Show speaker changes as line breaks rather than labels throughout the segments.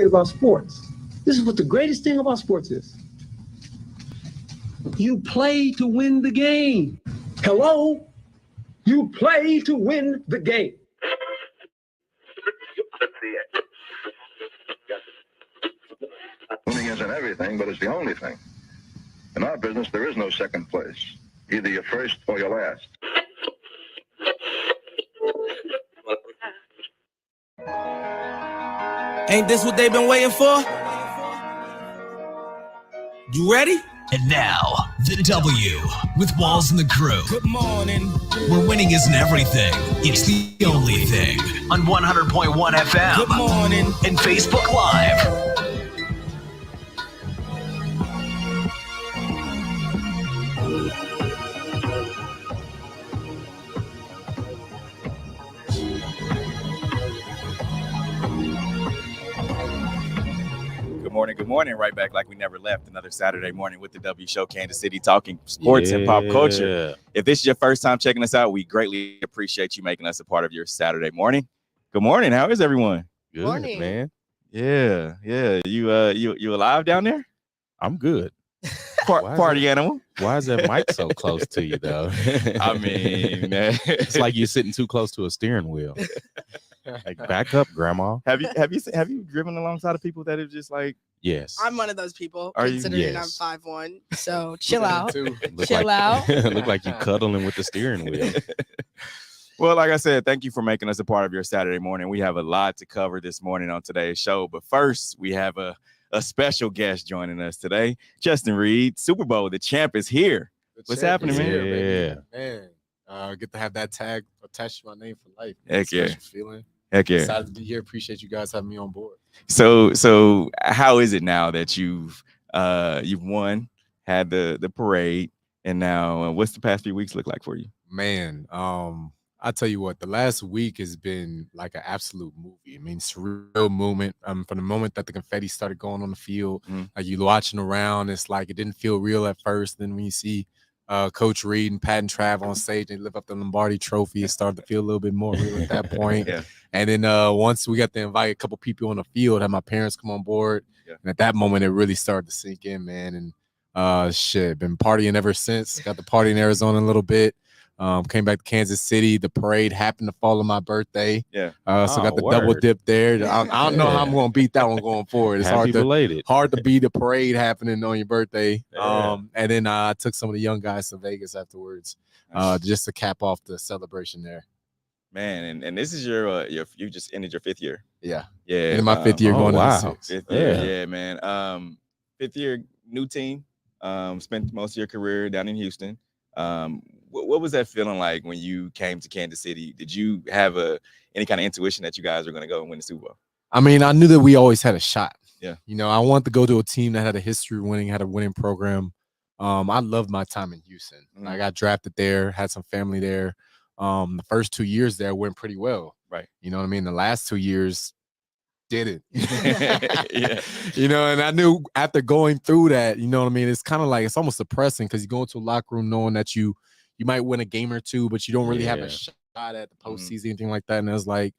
About sports. This is what the greatest thing about sports is. You play to win the game. Hello? You play to win the game.
Winning isn't everything, but it's the only thing. In our business, there is no second place. Either you're first or you're last.
Ain't this what they've been waiting for? You ready?
And now, the W with Walls and the crew.
Good morning.
Where winning isn't everything, it's the only thing. On 100.1 FM.
Good morning.
And Facebook Live.
Good morning. Right back like we never left. Another Saturday morning with the W Show, Kansas City, talking sports and pop culture. If this is your first time checking us out, we greatly appreciate you making us a part of your Saturday morning. Good morning. How is everyone?
Good, morning. Man.
Yeah. You alive down there?
I'm good.
Party animal.
Why is that mic so close to you, though?
I mean,
it's like you're sitting too close to a steering wheel. Like, back up, Grandma.
Have you driven alongside of people that are just like?
Yes.
I'm one of those people.
Are
considering
you? Yes.
I'm 5'1", so chill out.
Chill out. Look like you cuddling with the steering wheel.
Well, like I said, thank you for making us a part of your Saturday morning. We have a lot to cover this morning on today's show, but first we have a special guest joining us today, Justin Reid. Super Bowl, the champ is here. What's happening, man?
Here, man. Get to have that tag attached to my name for life.
Heck yeah.
Special feeling.
Heck yeah.
Excited to be here. Appreciate you guys having me on board.
So how is it now that you've won, had the parade, and now what's the past few weeks look like for you?
Man, I tell you what, the last week has been like an absolute movie. I mean, surreal moment. From the moment that the confetti started going on the field, like you watching around, it's like it didn't feel real at first. Then when you see Coach Reid and Pat and Trav on stage. They lift up the Lombardi Trophy. It started to feel a little bit more real at that point.
Yeah.
And then once we got to invite a couple people on the field, had my parents come on board.
Yeah.
And at that moment, it really started to sink in, man. And been partying ever since. Got to party in Arizona a little bit. Came back to Kansas City. The parade happened to fall on my birthday.
Yeah.
So got the double dip there. I don't know how I'm going to beat that one going forward. It's hard to beat a parade happening on your birthday.
Yeah.
And then I took some of the young guys to Vegas afterwards, just to cap off the celebration there.
Man, and this is your you just ended your 5th year.
Yeah.
Yeah.
In my 5th year going into 6.
5th year. Yeah, man. 5th year, new team. Spent most of your career down in Houston. What was that feeling like when you came to Kansas City? Did you have any kind of intuition that you guys were going to go and win the Super Bowl?
I mean, I knew that we always had a shot.
Yeah.
You know, I wanted to go to a team that had a history of winning, had a winning program. I loved my time in Houston.
Mm-hmm.
I got drafted there, had some family there. The first 2 years there went pretty well.
Right.
You know what I mean? The last 2 years didn't.
Yeah.
You know, and I knew after going through that, you know what I mean? It's kind of like, it's almost depressing because you go into a locker room knowing that you might win a game or two, but you don't really have a shot at the postseason, anything like that. And it's like,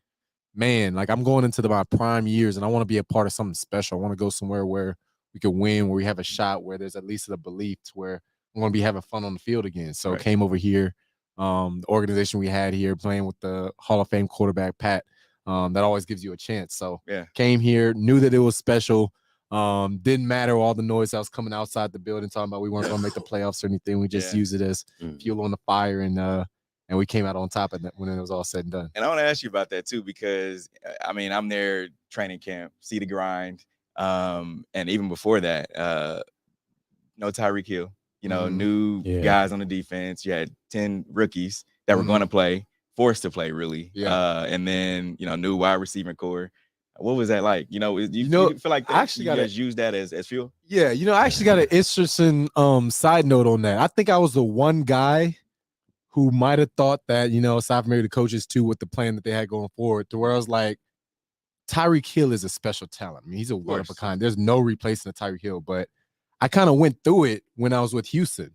man, like I'm going into my prime years and I want to be a part of something special. I want to go somewhere where we could win, where we have a shot, where there's at least a belief to where I'm going to be having fun on the field again. So
Right.
Came over here, the organization we had here, playing with the Hall of Fame quarterback, Pat, that always gives you a chance. So came here, knew that it was special. Didn't matter all the noise that was coming outside the building talking about we weren't going to make the playoffs or anything. We just used it as fuel on the fire, and we came out on top of that when it was all said and done.
And I want to ask you about that too, because I mean, I'm there training camp, see the grind. And even before that, no Tyreek Hill, you know, new guys on the defense. You had 10 rookies that were going to play, forced to play really. And then, you know, new wide receiver core. What was that like? You know, you feel like
I actually
you guys use that as fuel?
Yeah, you know, I actually got an interesting side note on that. I think I was the one guy who might have thought that, you know, aside from maybe the coaches too, with the plan that they had going forward, to where I was like, Tyreek Hill is a special talent. I mean, he's a one of a kind. There's no replacing the Tyreek Hill, but I kind of went through it when I was with Houston.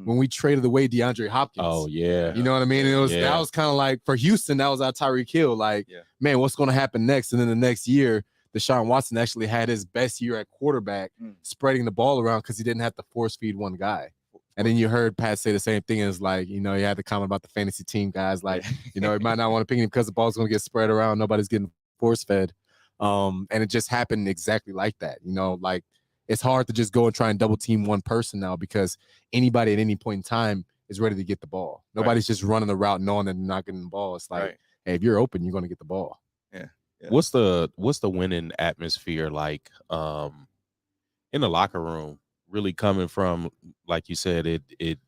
When we traded away DeAndre Hopkins.
Oh, yeah.
You know what I mean? And it was that was kind of like, for Houston, that was our Tyreek Hill. Like, man, what's going to happen next? And then the next year, Deshaun Watson actually had his best year at quarterback, spreading the ball around because he didn't have to force feed one guy. And then you heard Pat say the same thing. It's like, you know, he had the comment about the fantasy team guys. Like, you know, he might not want to pick him because the ball's going to get spread around. Nobody's getting force fed. And it just happened exactly like that. You know, like, it's hard to just go and try and double team one person now because anybody at any point in time is ready to get the ball. Nobody's just running the route knowing that they're not getting the ball. It's like, hey, if you're open, you're going to get the ball.
Yeah.
What's the winning atmosphere like in the locker room? Really coming from, like you said, it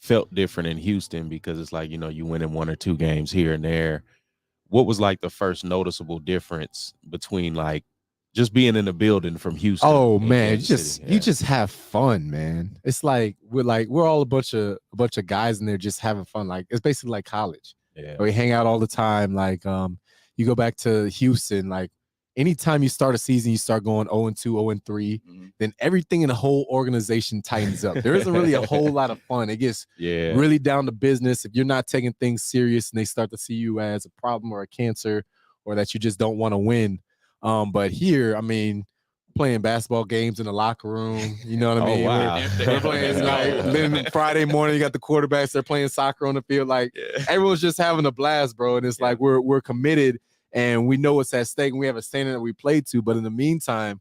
felt different in Houston because it's like, you know, you winning 1 or 2 games here and there. What was like the first noticeable difference between like just being in the building from Houston?
Oh man, you just have fun, man. It's like we're all a bunch of guys in there just having fun. Like it's basically like college.
Yeah,
we hang out all the time. Like you go back to Houston, like anytime you start a season, you start going 0-2, 0-3, then everything in the whole organization tightens up. There isn't really a whole lot of fun. It gets really down to business. If you're not taking things serious and they start to see you as a problem or a cancer or that you just don't want to win. But here, I mean, playing basketball games in the locker room, you know what I mean?
Wow.
We're playing like then Friday morning, you got the quarterbacks, they're playing soccer on the field. Like everyone's just having a blast, bro. And it's like we're committed and we know what's at stake and we have a standard that we play to. But in the meantime,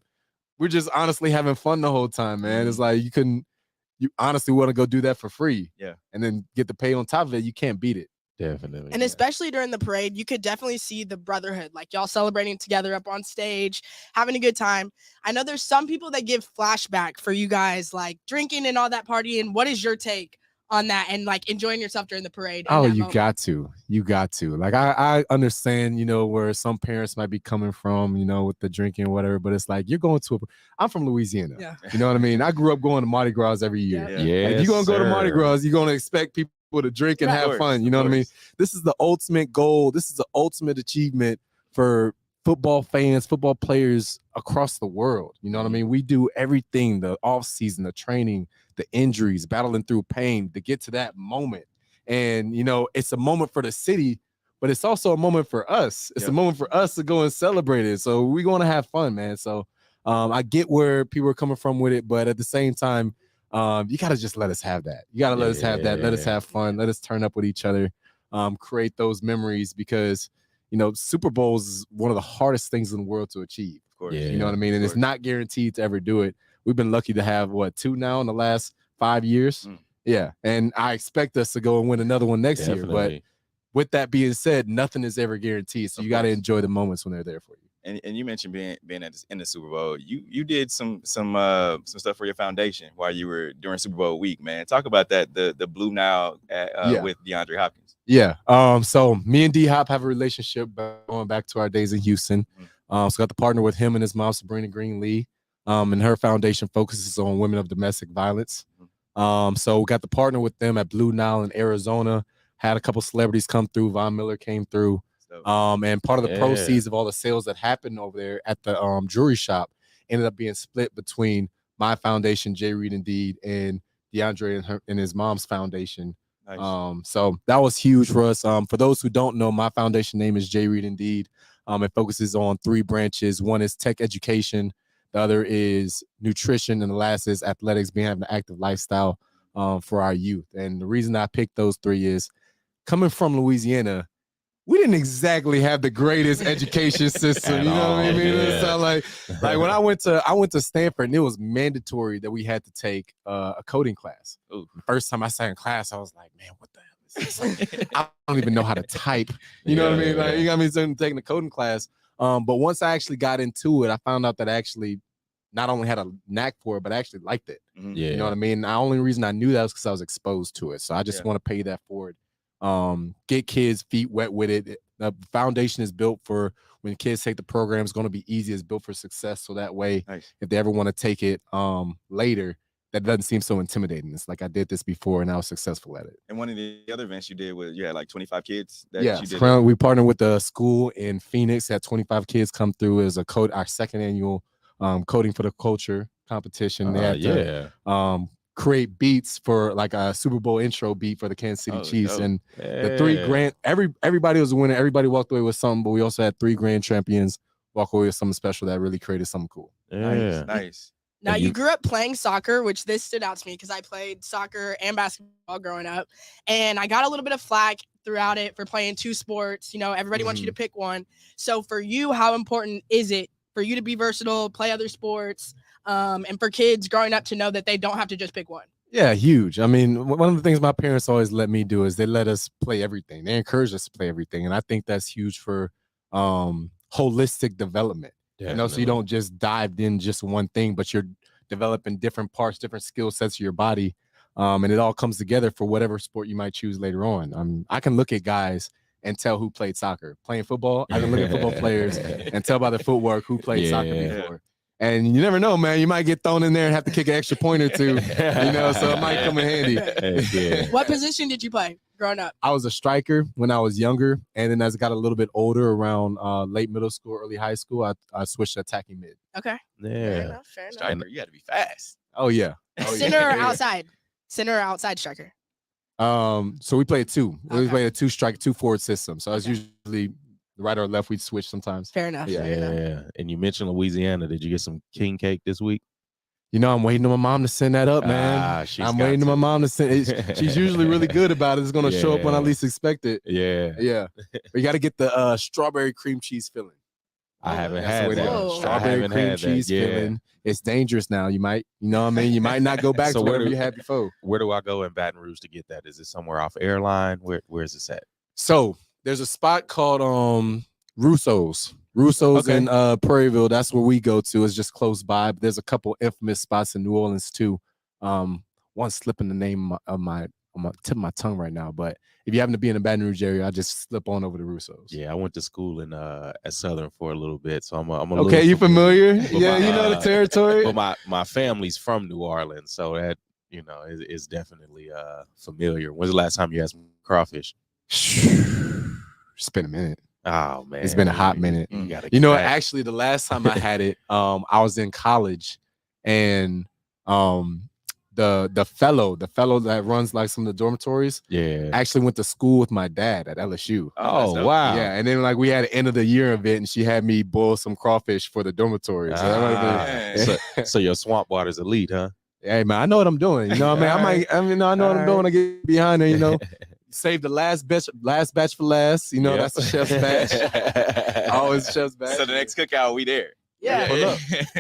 we're just honestly having fun the whole time, man. It's like you honestly want to go do that for free.
Yeah.
And then get the pay on top of it. You can't beat it.
Definitely.
And especially during the parade, you could definitely see the brotherhood, like y'all celebrating together up on stage, having a good time. I know there's some people that give flashback for you guys, like drinking and all that partying. What is your take on that and like enjoying yourself during the parade?
Oh, you got to. Like I understand, you know, where some parents might be coming from, you know, with the drinking or whatever, but it's like you're going to I'm from Louisiana.
Yeah.
You know what I mean? I grew up going to Mardi Gras every year.
Yeah.
Like, you're gonna go to Mardi Gras, you're gonna expect people to drink and have fun. You know what I mean? This is the ultimate goal. This is the ultimate achievement for football fans, football players across the world. You know what I mean? We do everything, the off season, the training, the injuries, battling through pain to get to that moment. And, it's a moment for the city, but it's also a moment for us. It's a moment for us to go and celebrate it. So we're going to have fun, man. So I get where people are coming from with it, but at the same time, you got to just let us have that. You got to let us have that. Let us have fun. Let us turn up with each other, create those memories because, Super Bowls is one of the hardest things in the world to achieve.
Of course.
You know what I mean? And it's not guaranteed to ever do it. We've been lucky to have, 2 now in the last 5 years? Yeah. And I expect us to go and win another one next year. But with that being said, nothing is ever guaranteed. So you got to enjoy the moments when they're there for you.
And you mentioned being in the Super Bowl. You did some stuff for your foundation while you were during Super Bowl week, man. Talk about that. The Blue Now with DeAndre Hopkins.
Yeah. So me and D Hop have a relationship going back to our days in Houston. So got to partner with him and his mom, Sabrina Green Lee. And her foundation focuses on women of domestic violence. So we got to partner with them at Blue Nile in Arizona. Had a couple celebrities come through. Von Miller came through. And part of the proceeds of all the sales that happened over there at the jewelry shop ended up being split between my foundation, J. Reid Indeed, and DeAndre and his mom's foundation. Nice. So that was huge for us. For those who don't know, my foundation name is J. Reid Indeed. It focuses on 3 branches. One is tech education. The other is nutrition. And the last is athletics, being having an active lifestyle for our youth. And the reason I picked those 3 is coming from Louisiana, we didn't exactly have the greatest education system. You know what I mean? Yeah. So like when I went to Stanford, and it was mandatory that we had to take a coding class. Ooh. The first time I sat in class, I was like, man, what the hell is this? Like, I don't even know how to type. You know what I mean? Like, you got me taking the coding class. But once I actually got into it, I found out that I actually not only had a knack for it, but I actually liked it. Yeah. You know what I mean? The only reason I knew that was because I was exposed to it. So I just want to pay that forward. Get kids' feet wet with it. The foundation is built for when kids take the program, it's going to be easy. It's built for success. So that way, if they ever want to take it later, that doesn't seem so intimidating. It's like I did this before and I was successful at it.
And one of the other events you did was you had like 25 kids. You did.
We partnered with a school in Phoenix, had 25 kids come through as our second annual Coding for the Culture competition. They had to create beats for like a Super Bowl intro beat for the Kansas City Chiefs. And the 3 grand, everybody was a winner. Everybody walked away with something, but we also had 3 grand champions walk away with something special that really created something cool.
Nice.
Now, you grew up playing soccer, which this stood out to me because I played soccer and basketball growing up. And I got a little bit of flack throughout it for playing 2 sports. Everybody wants you to pick one. So for you, how important is it for you to be versatile, play other sports, and for kids growing up to know that they don't have to just pick one?
Yeah, huge. I mean, one of the things my parents always let me do is they let us play everything. They encourage us to play everything. And I think that's huge for holistic development. Definitely. So you don't just dive in just one thing, but you're developing different parts, different skill sets of your body. And it all comes together for whatever sport you might choose later on. I can look at guys and tell who played soccer. Playing football, I can look at football players and tell by the footwork who played soccer before. And you never know, man. You might get thrown in there and have to kick an extra point or 2, so it might come in handy.
What position did you play growing up?
I was a striker when I was younger. And then as I got a little bit older, around late middle school, early high school, I switched to attacking mid.
Okay.
Yeah.
Fair enough.
Striker, you had to be fast.
Oh, yeah.
Center or outside? Center or outside striker?
So we played 2.
Okay.
We played a 2-strike, 2-forward system. So I was usually right or left, we'd switch sometimes.
Fair enough.
Yeah. And you mentioned Louisiana. Did you get some king cake this week?
I'm waiting on my mom to send that up, man. I'm waiting on my mom to send it. She's usually really good about it. It's going to show up when I least expect it. Yeah. We got to get the strawberry cream cheese filling.
I haven't had that.
Strawberry cream cheese filling. It's dangerous now. You might, you might not go back to whatever you had before.
Where do I go in Baton Rouge to get that? Is it somewhere off airline? Where is this at?
So there's a spot called Russo's in Prairieville. That's where we go to. It's just close by. But there's a couple infamous spots in New Orleans too. One slipping the name of my tip of my tongue right now. But if you happen to be in the Baton Rouge area, I just slip on over to Russo's.
Yeah, I went to school in at Southern for a little bit, so I'm a
okay. You familiar? Yeah, you know the territory.
But my family's from New Orleans, so that is definitely familiar. When's the last time you had some crawfish?
It's been a minute.
Oh man,
it's been a hot minute. Actually, the last time I had it, I was in college, and the fellow that runs like some of the dormitories, actually went to school with my dad at LSU.
Oh wow.
Yeah, and then like we had an end of the year event, and she had me boil some crawfish for the dormitory.
So your swamp water's elite, huh?
Hey man, I know what I'm doing. You know what I mean? I know what I'm doing. I get behind there, you know. Save the last batch for last. You know, that's the chef's batch. Always chef's batch.
So the next cookout, we there.
Yeah.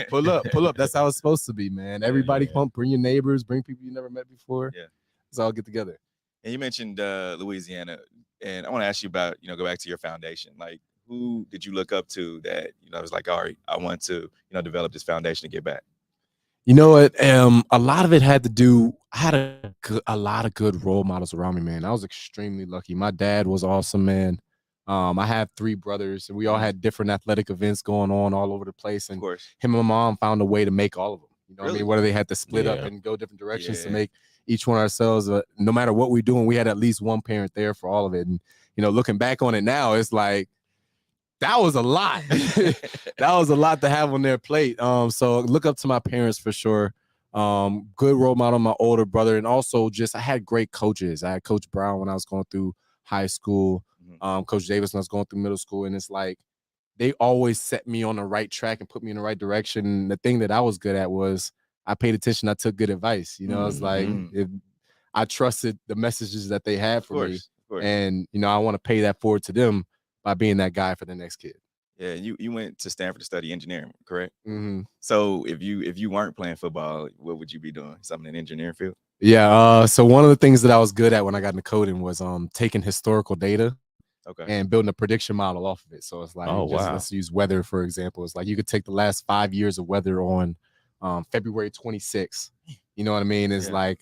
Pull up. That's how it's supposed to be, man. Everybody come, bring your neighbors, bring people you never met before.
Yeah.
Let's all get together.
And you mentioned Louisiana, and I want to ask you about, go back to your foundation. Like, who did you look up to that, was like, all right, I want to, develop this foundation to get back?
You know what? A lot of it had to do. I had a lot of good role models around me, man. I was extremely lucky. My dad was awesome, man. I have 3 brothers, and we all had different athletic events going on all over the place. And
Of course.
him and my mom found a way to make all of them. You know what I
Really?
mean? Whether they had to split up and go different directions to make each one ourselves. No matter what we're doing, we had at least one parent there for all of it. And, looking back on it now, it's like, that was a lot. That was a lot to have on their plate. So look up to my parents for sure. Good role model, my older brother. And also I had great coaches. I had Coach Brown when I was going through high school. Coach Davis when I was going through middle school. And it's like, they always set me on the right track and put me in the right direction. And the thing that I was good at was I paid attention. I took good advice. It's like, if I trusted the messages that they had for me. And, I want to pay that forward to them by being that guy for the next kid.
Yeah, you went to Stanford to study engineering, correct?
Mm-hmm.
So if you weren't playing football, what would you be doing? Something in the engineering field?
Yeah. So one of the things that I was good at when I got into coding was taking historical data and building a prediction model off of it. So it's like, let's use weather, for example. It's like you could take the last 5 years of weather on February 26th. You know what I mean? It's like,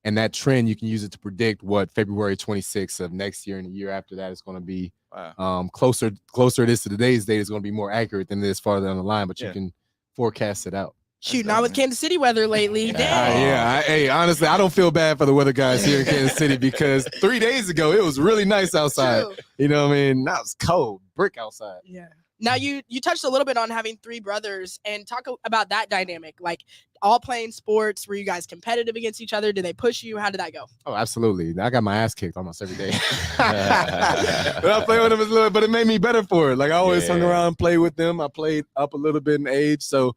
and that trend, you can use it to predict what February 26th of next year and the year after that is going to be. Wow. Closer it is to today's date is going to be more accurate than it is farther down the line, but you can forecast it out.
Shoot, not with Kansas City weather lately. Damn.
Hey, honestly, I don't feel bad for the weather guys here in Kansas City because 3 days ago it was really nice outside.
True.
You know what I mean? Now it's cold, brick outside.
Yeah. Now you touched a little bit on having 3 brothers, and talk about that dynamic. Like, all playing sports, were you guys competitive against each other? Did they push you? How did that go?
Oh, absolutely. I got my ass kicked almost every day. But I played with them but it made me better for it. Like I always hung around and played with them. I played up a little bit in age, so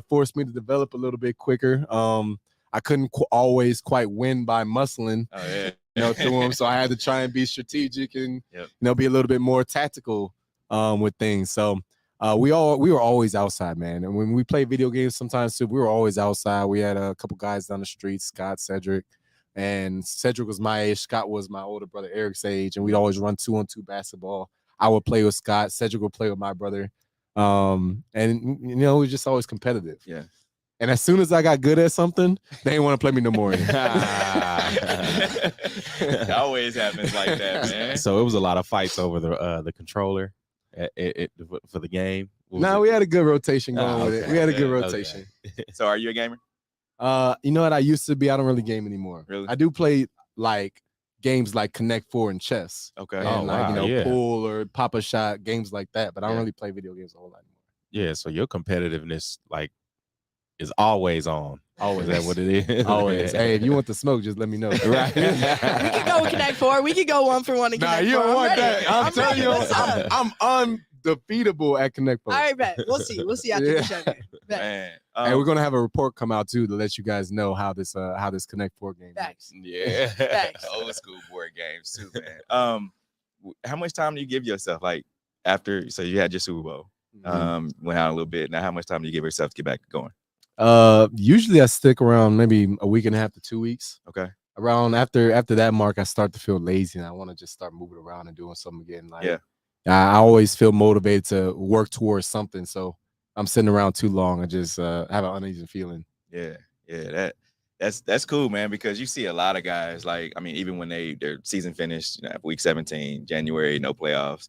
forced me to develop a little bit quicker. I couldn't always quite win by muscling, through them. So I had to try and be strategic and be a little bit more tactical with things. So we were always outside, man. And when we played video games sometimes too, we were always outside. We had a couple guys down the street, Scott, Cedric, and Cedric was my age. Scott was my older brother Eric's age, and we'd always run 2-on-2 basketball. I would play with Scott. Cedric would play with my brother. And we were just always competitive.
Yeah.
And as soon as I got good at something, they didn't want to play me no more.
It always happens like that, man.
So it was a lot of fights over the controller for the game.
We had a good rotation going with it. We had a good rotation.
Okay. So are you a gamer?
You know what? I used to be. I don't really game anymore.
Really?
I do play like games like Connect 4 and chess.
Okay.
And pool or pop a shot, games like that. But I don't really play video games a whole lot anymore.
Yeah. So your competitiveness is always on.
Always.
Is that what it is?
Always. Hey, if you want the smoke, just let me know.
Right. We can go with Connect 4. We could go 1-for-1 and Connect 4.
You don't want
ready.
that. I'm telling you, I'm undefeatable at Connect 4.
All right, bet. We'll see after the show.
Man.
Hey, we're gonna have a report come out too to let you guys know how this Connect 4 game
is.
Yeah.
Thanks.
Old school board games too, man. How much time do you give yourself? Like after, so you had your Super Bowl, went out a little bit. Now, how much time do you give yourself to get back going?
Usually I stick around maybe a week and a half to 2 weeks.
Okay.
Around after that mark, I start to feel lazy and I want to just start moving around and doing something again. I always feel motivated to work towards something. So I'm sitting around too long. I just have an uneasy feeling.
Yeah. That's cool, man, because you see a lot of guys, like, I mean, even when their season finished, week 17, January, no playoffs,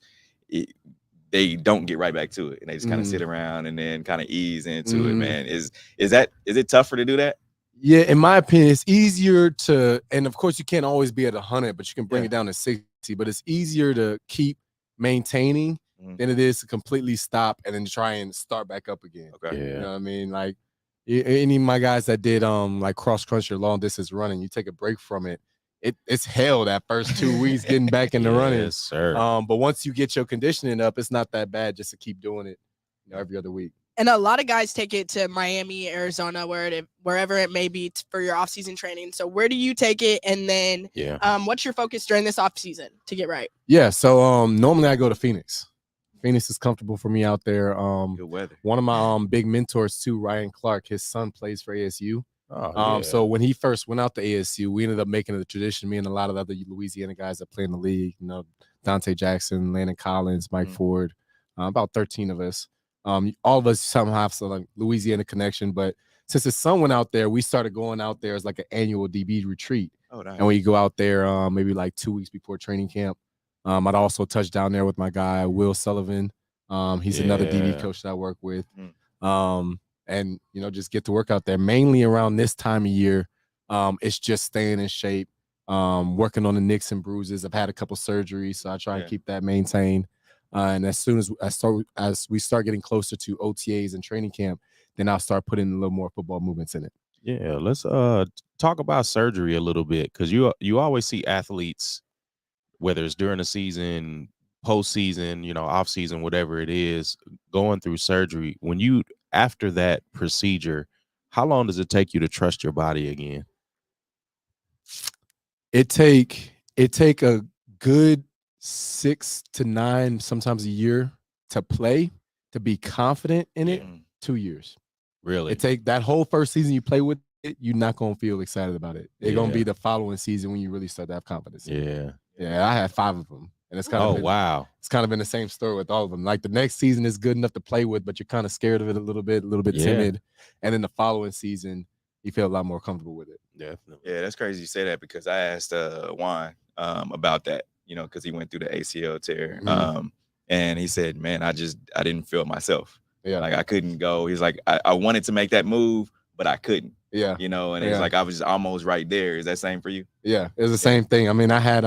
they don't get right back to it, and they just kind of sit around and then kind of ease into it, man. Is it tougher to do that?
Yeah, in my opinion, it's easier to, and of course you can't always be at 100, but you can bring it down to 60. But it's easier to keep maintaining than it is to completely stop and then try and start back up again.
Okay.
You know what I mean? Like Any of my guys that did like cross country, long distance running, you take a break from it. It's hell that first 2 weeks getting back in the running.
Yes, sir.
But once you get your conditioning up, it's not that bad just to keep doing it, every other week.
And a lot of guys take it to Miami, Arizona, wherever it may be for your off-season training. So where do you take it? And then what's your focus during this off-season to get right?
Yeah, so normally I go to Phoenix. Phoenix is comfortable for me out there.
Good weather.
One of my big mentors too, Ryan Clark, his son plays for ASU. So when he first went out to ASU, we ended up making it a tradition. Me and a lot of other Louisiana guys that play in the league, Dante Jackson, Landon Collins, Mike Ford, about 13 of us. All of us somehow have some like Louisiana connection, but since his son went out there, we started going out there as like an annual DB retreat.
Oh, nice.
And we go out there maybe like 2 weeks before training camp. I'd also touch down there with my guy Will Sullivan. He's another DB coach that I work with. And just get to work out there. Mainly around this time of year, it's just staying in shape, working on the nicks and bruises. I've had a couple surgeries, so I try and keep that maintained. And as soon as we start getting closer to OTAs and training camp, then I'll start putting a little more football movements in it.
Yeah, let's talk about surgery a little bit, because you always see athletes, whether it's during the season, postseason, off season, whatever it is, going through surgery. When you after that procedure, how long does it take you to trust your body again?
It take a good 6 to 9, sometimes a year to play, to be confident in it. 2 years.
Really?
It take that whole first season you play with it, you're not gonna feel excited about it. It's gonna be the following season when you really start to have confidence. Yeah, I had 5 of them. And it's kind of
wow.
It's kind of been the same story with all of them. Like the next season is good enough to play with, but you're kind of scared of it a little bit timid. And then the following season, you feel a lot more comfortable with it.
Definitely.
Yeah, that's crazy you say that, because I asked Juan about that, because he went through the ACL tear. And he said, man, I didn't feel myself.
Yeah.
Like I couldn't go. He's like, I wanted to make that move, but I couldn't.
Yeah.
And it's like I was just almost right there. Is that same for you?
Yeah, it was the same thing. I mean, I had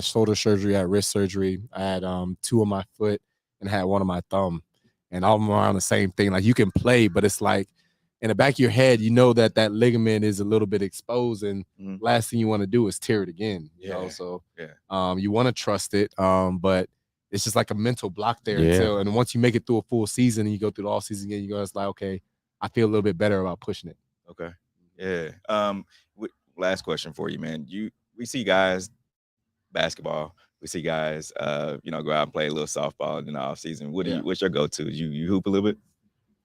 shoulder surgery, I had wrist surgery, I had 2 on my foot, and had 1 on my thumb, and all of them are on the same thing. Like you can play, but it's like in the back of your head, that ligament is a little bit exposed, and last thing you want to do is tear it again. So you want to trust it, but it's just like a mental block there and once you make it through a full season and you go through the off season again, you go, it's like, okay, I feel a little bit better about pushing it.
Okay. Yeah. Last question for you, man. We see guys basketball. We see guys, go out and play a little softball in the off season. What's your go-to? You hoop a little bit?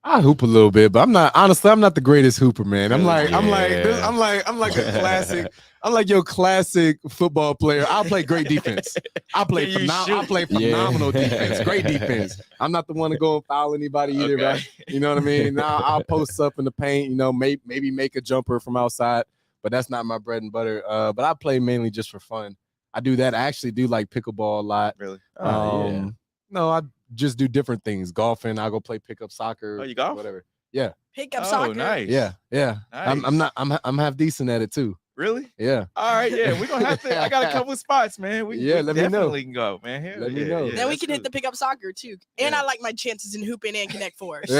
I hoop a little bit, but I'm not the greatest hooper, man. I'm like a classic. I'm like your classic football player. I'll play great defense. I play phenomenal defense. Great defense. I'm not the one to go and foul anybody either, right? You know what I mean? Now I'll post up in the paint, maybe make a jumper from outside, but that's not my bread and butter. But I play mainly just for fun. I do that. I actually do like pickleball a lot.
Really?
No, I just do different things. Golfing, I'll go play pickup soccer.
Oh, you golf?
Whatever. Yeah.
Pickup soccer.
Nice.
Yeah.
Nice.
I'm half decent at it too.
Really?
Yeah.
All right. Yeah, we're gonna have to. I got a couple of spots, man. We
let me know.
definitely can go, man.
Let me know.
Then we can hit the pickup soccer too. And I like my chances in hooping and Connect Four. So.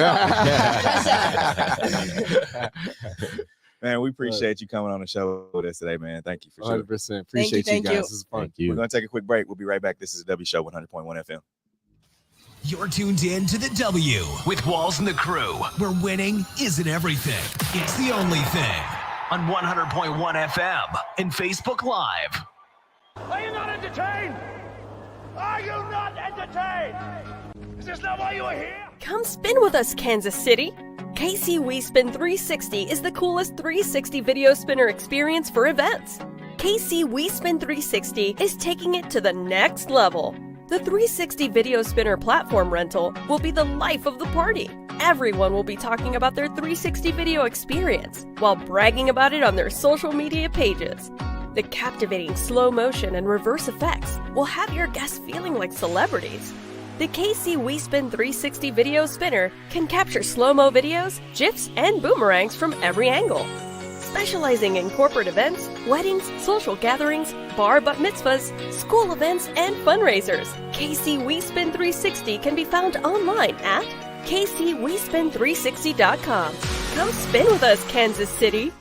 Man, we appreciate you coming on the show with us today, man. Thank you for sure.
100%. Appreciate you guys. This is fun.
Thank you.
We're gonna take a quick break. We'll be right back. This is the W Show 100.1 FM.
You're tuned in to the W with Walls and the Crew, where winning isn't everything. It's the only thing. On 100.1 FM and Facebook Live.
Are you not entertained? Are you not entertained? Is this not why you are here?
Come spin with us, Kansas City. KC WeSpin 360 is the coolest 360 video spinner experience for events. KC WeSpin 360 is taking it to the next level. The 360 video spinner platform rental will be the life of the party. Everyone will be talking about their 360 video experience while bragging about it on their social media pages. The captivating slow motion and reverse effects will have your guests feeling like celebrities. The KC WeSpin 360 video spinner can capture slow-mo videos, GIFs, and boomerangs from every angle. Specializing in corporate events, weddings, social gatherings, bar bat mitzvahs, school events, and fundraisers, KC WeSpin 360 can be found online at kcwespin360.com. Come spin with us, Kansas City.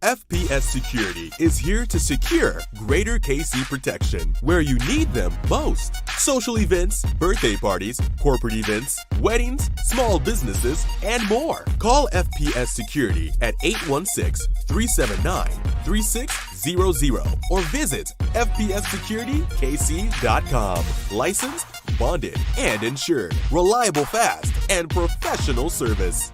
FPS Security is here to secure Greater KC protection where you need them most. Social events, birthday parties, corporate events, weddings, small businesses, and more. Call FPS Security at 816-379-3600 or visit fpssecuritykc.com. Licensed, bonded, and insured. Reliable, fast, and professional service.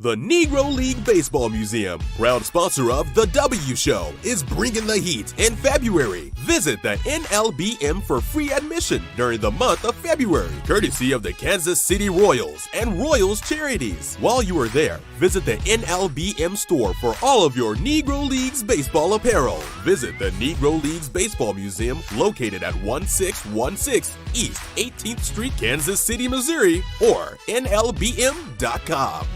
The Negro League Baseball Museum, proud sponsor of The W Show, is bringing the heat in February. Visit the NLBM for free admission during the month of February, courtesy of the Kansas City Royals and Royals Charities. While you are there, visit the NLBM store for all of your Negro Leagues baseball apparel. Visit the Negro Leagues Baseball Museum, located at 1616 East 18th Street, Kansas City, Missouri, or NLBM.com.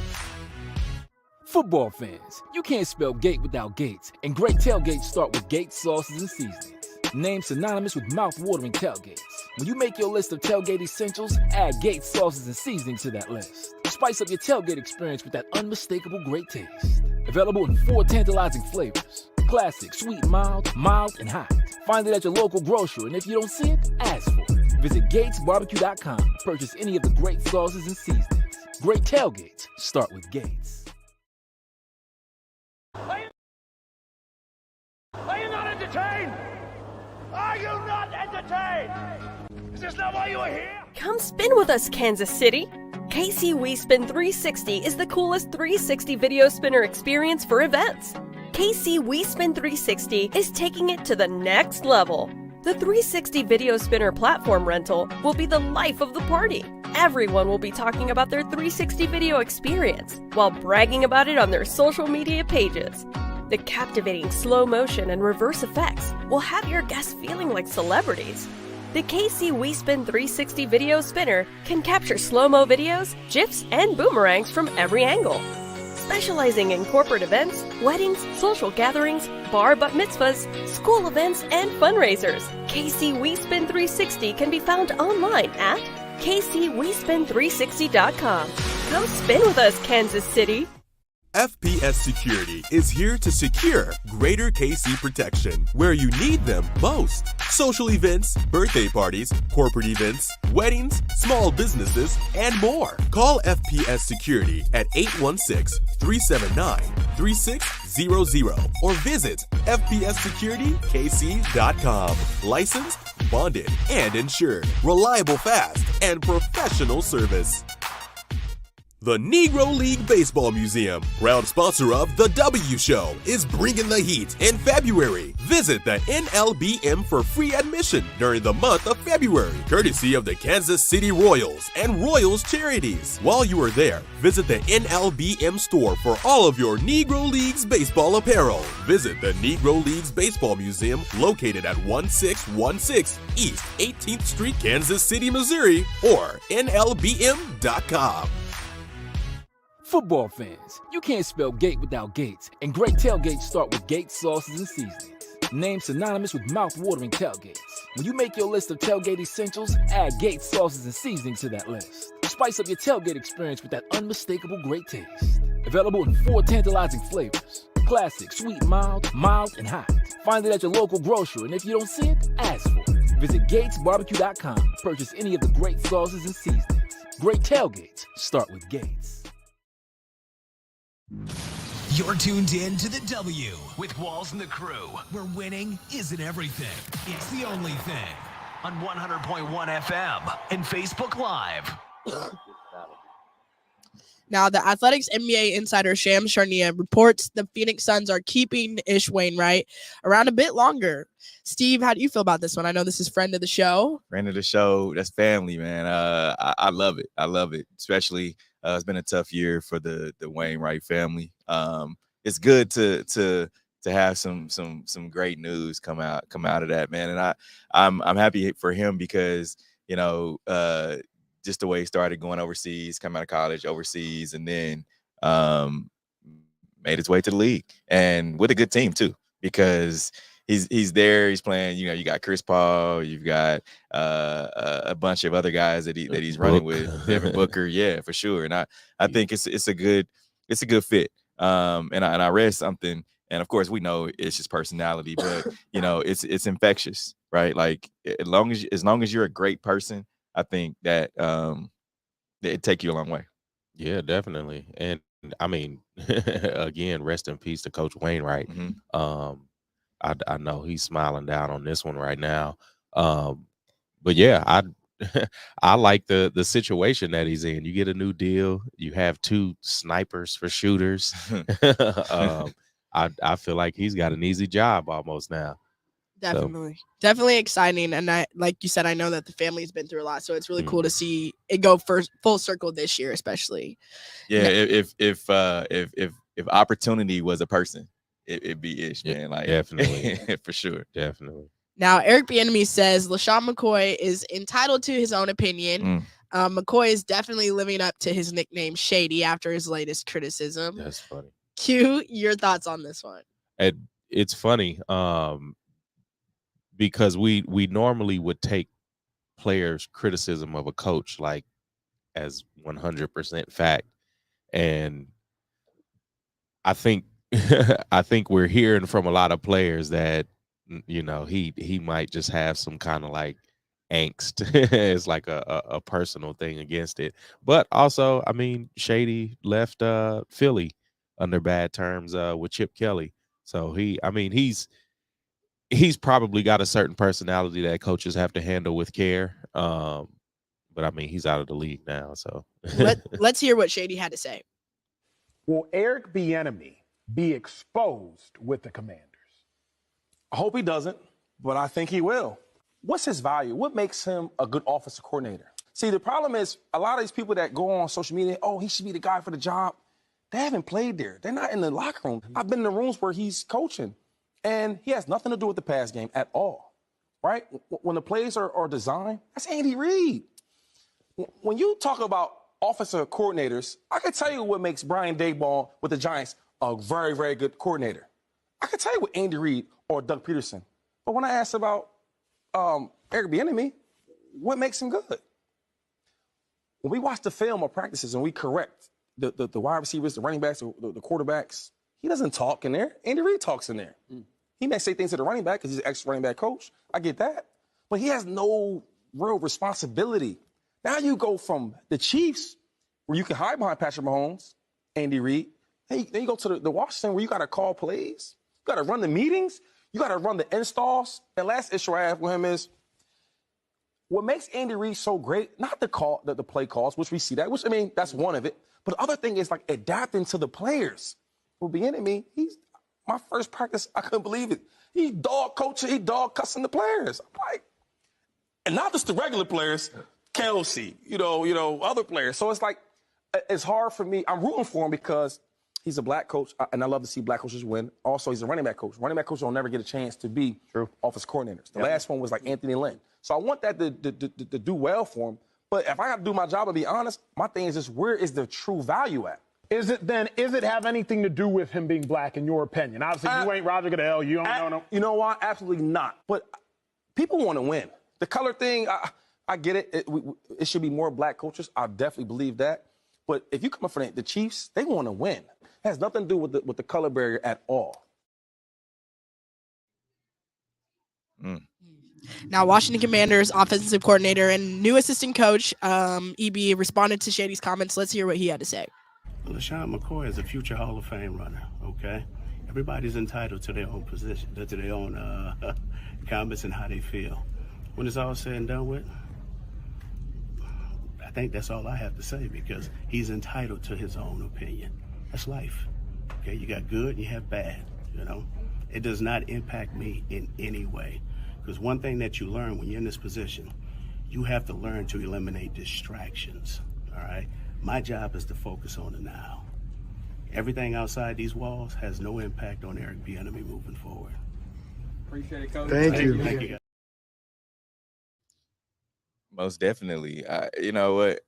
Football fans, you can't spell gate without Gates, and great tailgates start with Gates sauces and seasonings. Named synonymous with mouth-watering tailgates. When you make your list of tailgate essentials, add Gates sauces and seasonings to that list. Spice up your tailgate experience with that unmistakable great taste. Available in 4 tantalizing flavors: classic, sweet, mild, and hot. Find it at your local grocer, and if you don't see it, ask for it. Visit GatesBarbecue.com to purchase any of the great sauces and seasonings. Great tailgates start with Gates.
Are you not entertained? Are you not entertained? Is this not why you are here?
Come spin with us, Kansas City. KC WeSpin 360 is the coolest 360 video spinner experience for events. KC WeSpin 360 is taking it to the next level. The 360 video spinner platform rental will be the life of the party. Everyone will be talking about their 360 video experience while bragging about it on their social media pages. The captivating slow motion and reverse effects will have your guests feeling like celebrities. The KC WeSpin 360 video spinner can capture slow-mo videos, GIFs, and boomerangs from every angle. Specializing in corporate events, weddings, social gatherings, bar bat mitzvahs, school events, and fundraisers, KC WeSpin 360 can be found online at kcwespin360.com. Come spin with us, Kansas City.
FPS Security is here to secure Greater KC protection where you need them most. Social events, birthday parties, corporate events, weddings, small businesses, and more. Call FPS Security at 816-379-3600 or visit fpssecuritykc.com. Licensed, bonded, and insured. Reliable, fast, and professional service. The Negro League Baseball Museum, proud sponsor of The W Show, is bringing the heat in February. Visit the NLBM for free admission during the month of February, courtesy of the Kansas City Royals and Royals Charities. While you are there, visit the NLBM store for all of your Negro Leagues baseball apparel. Visit the Negro Leagues Baseball Museum, located at 1616 East 18th Street, Kansas City, Missouri, or NLBM.com.
Football fans, you can't spell gate without Gates, and great tailgates start with Gates sauces and seasonings. Named synonymous with mouth-watering tailgates. When you make your list of tailgate essentials, add Gates sauces and seasonings to that list. Spice up your tailgate experience with that unmistakable great taste. Available in 4 tantalizing flavors: classic, sweet, mild, and hot. Find it at your local grocer, and if you don't see it, ask for it. Visit GatesBarbecue.com to purchase any of the great sauces and seasonings. Great tailgates start with Gates.
You're tuned in to the W with Walls and the Crew, where winning isn't everything. It's the only thing. On 100.1 FM and Facebook Live.
Now, the Athletics NBA insider Shams Charania reports the Phoenix Suns are keeping Ish Wainright around a bit longer. Steve, how do you feel about this one? I know this is friend of the show.
Friend of the show. That's family, man. I love it. I love it. Especially, it's been a tough year for the Wainright family. It's good to have some great news come out of that, man. And I'm happy for him because, you know, just the way he started going overseas, coming out of college overseas, and then made his way to the league, and with a good team too, because he's there, he's playing. You know, you got Chris Paul, you've got a bunch of other guys that he's running with, Devin Booker, yeah, for sure. And I think it's a good it's a good fit. And I read something, and of course we know it's just personality, but you know, it's infectious, right? Like as long as you're a great person, I think that it take you a long way.
Yeah, definitely. And I mean, again, rest in peace to Coach Wainright. I know he's smiling down on this one right now. But yeah, I like the situation that he's in. You get a new deal. You have 2 snipers for shooters. I feel like he's got an easy job almost now.
Definitely exciting. And I, like you said, I know that the family's been through a lot, so it's really cool to see it go full circle this year, especially.
Yeah, if opportunity was a person, it'd be Ish, man. Like
definitely,
for sure,
definitely.
Now, Eric Bieniemy says LeSean McCoy is entitled to his own opinion. McCoy is definitely living up to his nickname Shady after his latest criticism.
That's funny.
Q, your thoughts on this one?
It's funny because we normally would take players' criticism of a coach like as 100% fact, and I think we're hearing from a lot of players that, you know, he might just have some kind of like angst. It's like a personal thing against it. But also, I mean, Shady left Philly under bad terms with Chip Kelly. So he's probably got a certain personality that coaches have to handle with care. But I mean, he's out of the league now. So
let's hear what Shady had to say.
Will Eric Bieniemy be exposed with the Commanders?
I hope he doesn't, but I think he will. What's his value? What makes him a good offensive coordinator? See, the problem is a lot of these people that go on social media, oh, he should be the guy for the job. They haven't played there. They're not in the locker room. I've been in the rooms where he's coaching, and he has nothing to do with the pass game at all, right? When the plays are designed, that's Andy Reid. When you talk about offensive coordinators, I can tell you what makes Brian Daboll with the Giants a very, very good coordinator. I can tell you what Andy Reid or Doug Peterson. But when I asked about Eric Bieniemy, what makes him good? When we watch the film or practices and we correct the wide receivers, the running backs, the quarterbacks, he doesn't talk in there. Andy Reid talks in there. He may say things to the running back because he's an ex-running back coach. I get that. But he has no real responsibility. Now you go from the Chiefs, where you can hide behind Patrick Mahomes, Andy Reid. Hey, then you go to the Washington, where you got to call plays. You got to run the meetings. You got to run the installs. And last issue I have with him is what makes Andy Reid so great, not the play calls, which we see that, which, I mean, that's one of it. But the other thing is, like, adapting to the players. With Bieniemy, my first practice, I couldn't believe it. He dog coaching, he dog cussing the players. I'm like, and not just the regular players, Kelsey, you know, other players. So it's like, it's hard for me. I'm rooting for him because he's a black coach, and I love to see black coaches win. Also, he's a running back coach. Running back coaches don't never get a chance to be offensive coordinators. The last one was like Anthony Lynn. So I want that to do well for him. But if I got to do my job and be honest, my thing is just, where is the true value at?
Is it have anything to do with him being black, in your opinion? Obviously, you ain't Roger Goodell. You don't know him.
You know what? Absolutely not. But people want to win. The color thing, I get it. It should be more black coaches. I definitely believe that. But if you come up for the Chiefs, they want to win. It has nothing to do with the color barrier at all.
Now, Washington Commanders offensive coordinator and new assistant coach, EB, responded to Shady's comments. Let's hear what he had to say.
LeSean McCoy is a future Hall of Fame runner, okay? Everybody's entitled to their own position, to their own comments and how they feel. When it's all said and done with, I think that's all I have to say, because he's entitled to his own opinion. That's life, okay? You got good and you have bad, you know? It does not impact me in any way, because one thing that you learn when you're in this position, you have to learn to eliminate distractions, all right? My job is to focus on the now. Everything outside these walls has no impact on Eric Bieniemy moving forward.
Appreciate it, Coach.
Thank you.
Thank you, guys.
Most definitely. You know what?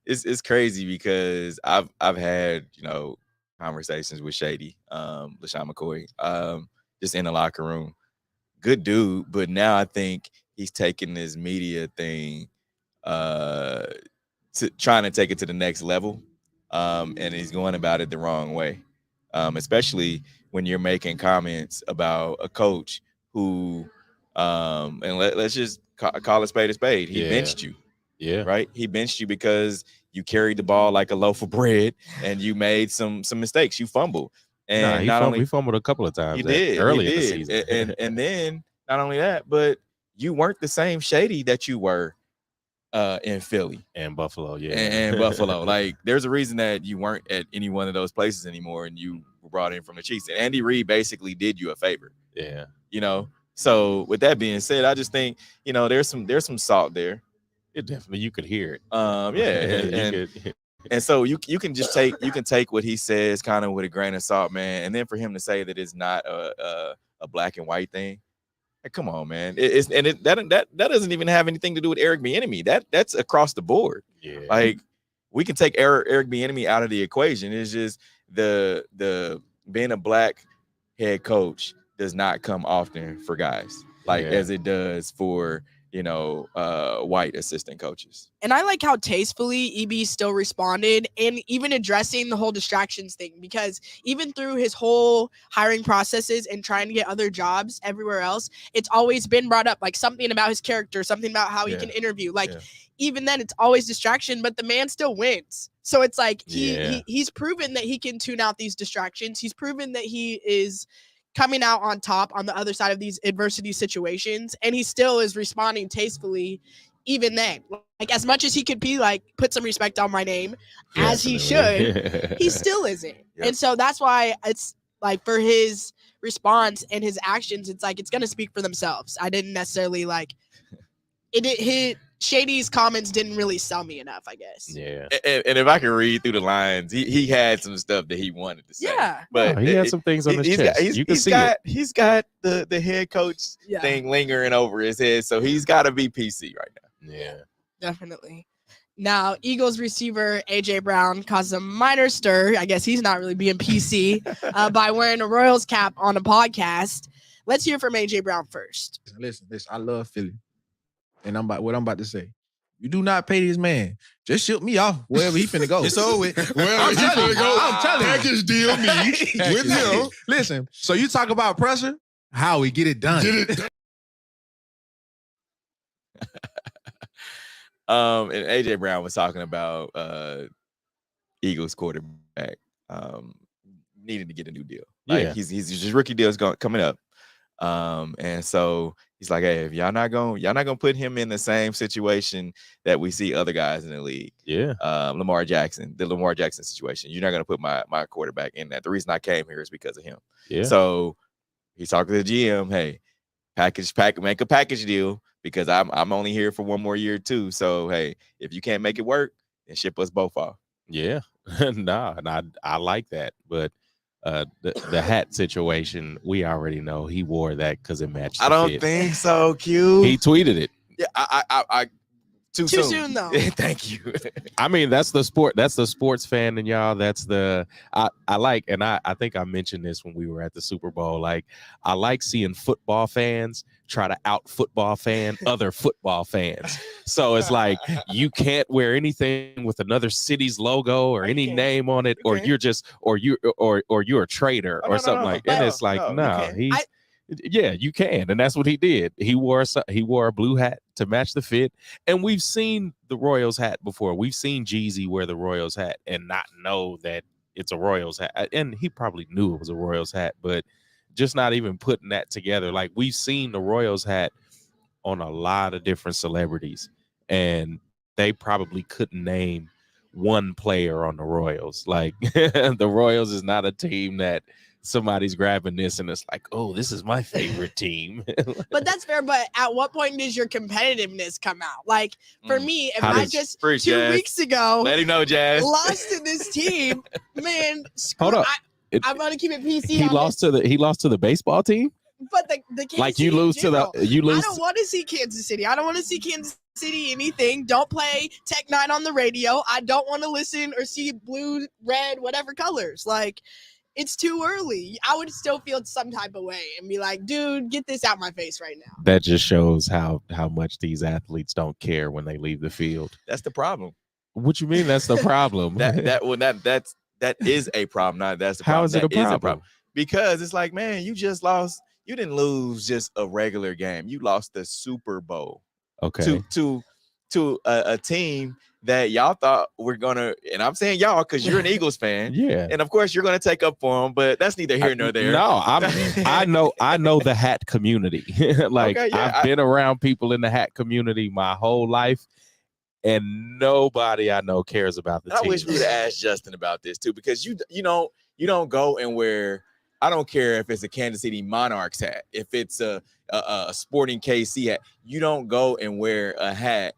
It's crazy because I've had, you know, conversations with Shady, LeSean McCoy, just in the locker room. Good dude, but now I think he's taking this media thing trying to take it to the next level. and he's going about it the wrong way, especially when you're making comments about a coach who, and let's just call a spade. He benched you.
Yeah.
Right. He benched you because you carried the ball like a loaf of bread and you made some mistakes. You fumbled. And
he fumbled a couple of times
early
in the season.
and then not only that, but you weren't the same Shady that you were in Philly
and Buffalo. Yeah.
And Buffalo. Like, there's a reason that you weren't at any one of those places anymore and you were brought in from the Chiefs. And Andy Reid basically did you a favor.
Yeah.
You know, so with that being said, I just think, you know, there's some salt there.
It definitely, you could hear it.
Yeah. And so you can just take what he says kind of with a grain of salt, man. And then for him to say that it's not a black and white thing, like, come on, man. That doesn't even have anything to do with Eric Bieniemy. That's across the board.
Yeah.
Like, we can take Eric Bieniemy out of the equation. It's just the being a black head coach does not come often for guys as it does for, you know, white assistant coaches.
And I like how tastefully EB still responded and even addressing the whole distractions thing, because even through his whole hiring processes and trying to get other jobs everywhere else, it's always been brought up, like something about his character, something about how he can interview. Like, even then it's always distraction, but the man still wins. So it's like he's proven that he can tune out these distractions. He's proven that he is coming out on top on the other side of these adversity situations, and he still is responding tastefully even then. Like, as much as he could be like, put some respect on my name, as he should, he still isn't. And so that's why it's like, for his response and his actions, it's like, it's going to speak for themselves. I didn't necessarily like it. Shady's comments didn't really sell me enough, I guess.
Yeah.
And if I can read through the lines, he had some stuff that he wanted to say.
Yeah.
But
he had some things on his chest.
He's got the head coach thing lingering over his head, so he's got to be PC right now.
Yeah.
Definitely. Now, Eagles receiver A.J. Brown caused a minor stir. I guess he's not really being PC by wearing a Royals cap on a podcast. Let's hear from A.J. Brown first.
Listen, I love Philly. And what I'm about to say. You do not pay this man. Just ship me off wherever he finna go.
It's over. Wherever he finna go.
I'm telling you.
Package deal me with him.
Listen, so you talk about pressure, how we get it done.
And AJ Brown was talking about Eagles quarterback needing to get a new deal. Like, his rookie deal is coming up. And so he's like, hey, if y'all not gonna put him in the same situation that we see other guys in the league.
Yeah.
Lamar Jackson situation. You're not gonna put my quarterback in that. The reason I came here is because of him.
Yeah.
So he's talking to the GM, hey, make a package deal, because I'm only here for one more year too. So hey, if you can't make it work, then ship us both off.
Yeah. And I like that. But the hat situation, we already know he wore that because it matched.
I don't think so, Q.
He tweeted it.
Yeah, I too
soon though.
Thank you.
I mean, that's the sports fan in y'all. That's I like, and I think I mentioned this when we were at the Super Bowl. Like, I like seeing football fans try to out football fan other football fans. So it's like, you can't wear anything with another city's logo or any name on it, or you're a traitor or something like that. And it's like, yeah, you can. And that's what he did. He wore a blue hat to match the fit. And we've seen the Royals hat before. We've seen Jeezy wear the Royals hat and not know that it's a Royals hat. And he probably knew it was a Royals hat, but just not even putting that together. Like, we've seen the Royals hat on a lot of different celebrities, and they probably couldn't name one player on the Royals. Like, the Royals is not a team that somebody's grabbing this and it's like, oh, this is my favorite team.
But that's fair. But at what point does your competitiveness come out? Like, for me, if I just 2 weeks ago,
let him know, Jazz,
lost to this team, man,
hold up.
I'm gonna keep it PC.
He lost to the baseball team.
But the Kansas
like, you lose
City
to you lose.
I don't want to see Kansas City. I don't want to see Kansas City anything. Don't play Tech 9 on the radio. I don't want to listen or see blue, red, whatever colors. Like, it's too early. I would still feel some type of way and be like, dude, get this out my face right now.
That just shows how much these athletes don't care when they leave the field.
That's the problem.
What you mean that's the problem?
that is a problem. Not that's the problem.
How is it a
That is
problem?
Because it's like, man, you just lost. You didn't lose just a regular game. You lost the Super Bowl.
Okay.
To a team that y'all thought we're gonna, and I'm saying y'all because you're an Eagles fan.
Yeah.
And of course you're gonna take up for them, but that's neither here nor there.
No, I know the hat community. Like
Okay, yeah,
I've been around people in the hat community my whole life, and nobody I know cares about the
I
team.
wish we would have asked Justin about this too, because you don't go and wear. I don't care if it's a Kansas City Monarchs hat, if it's a Sporting KC hat. You don't go and wear a hat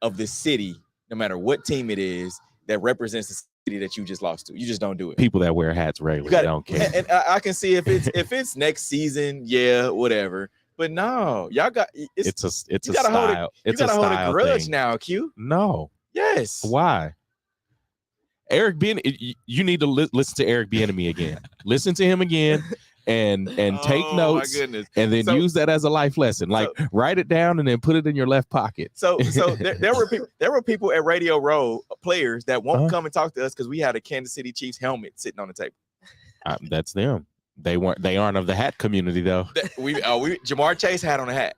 of the city, no matter what team it is, that represents the city that you just lost to. You just don't do it.
People that wear hats regularly don't care.
And I can see if it's next season, yeah, whatever. But no, y'all got
it's a
you gotta
style.
You gotta hold a grudge
thing.
now, Q.
No.
Yes.
Why? Eric Bieniemy, you need to listen to Eric Bieniemy again. Listen to him again and take notes, and then use that as a life lesson. Like write it down and then put it in your left pocket.
So there were people at Radio Row, players that won't come and talk to us because we had a Kansas City Chiefs helmet sitting on the table.
That's them. They aren't of the hat community though.
Jamar Chase had on a hat.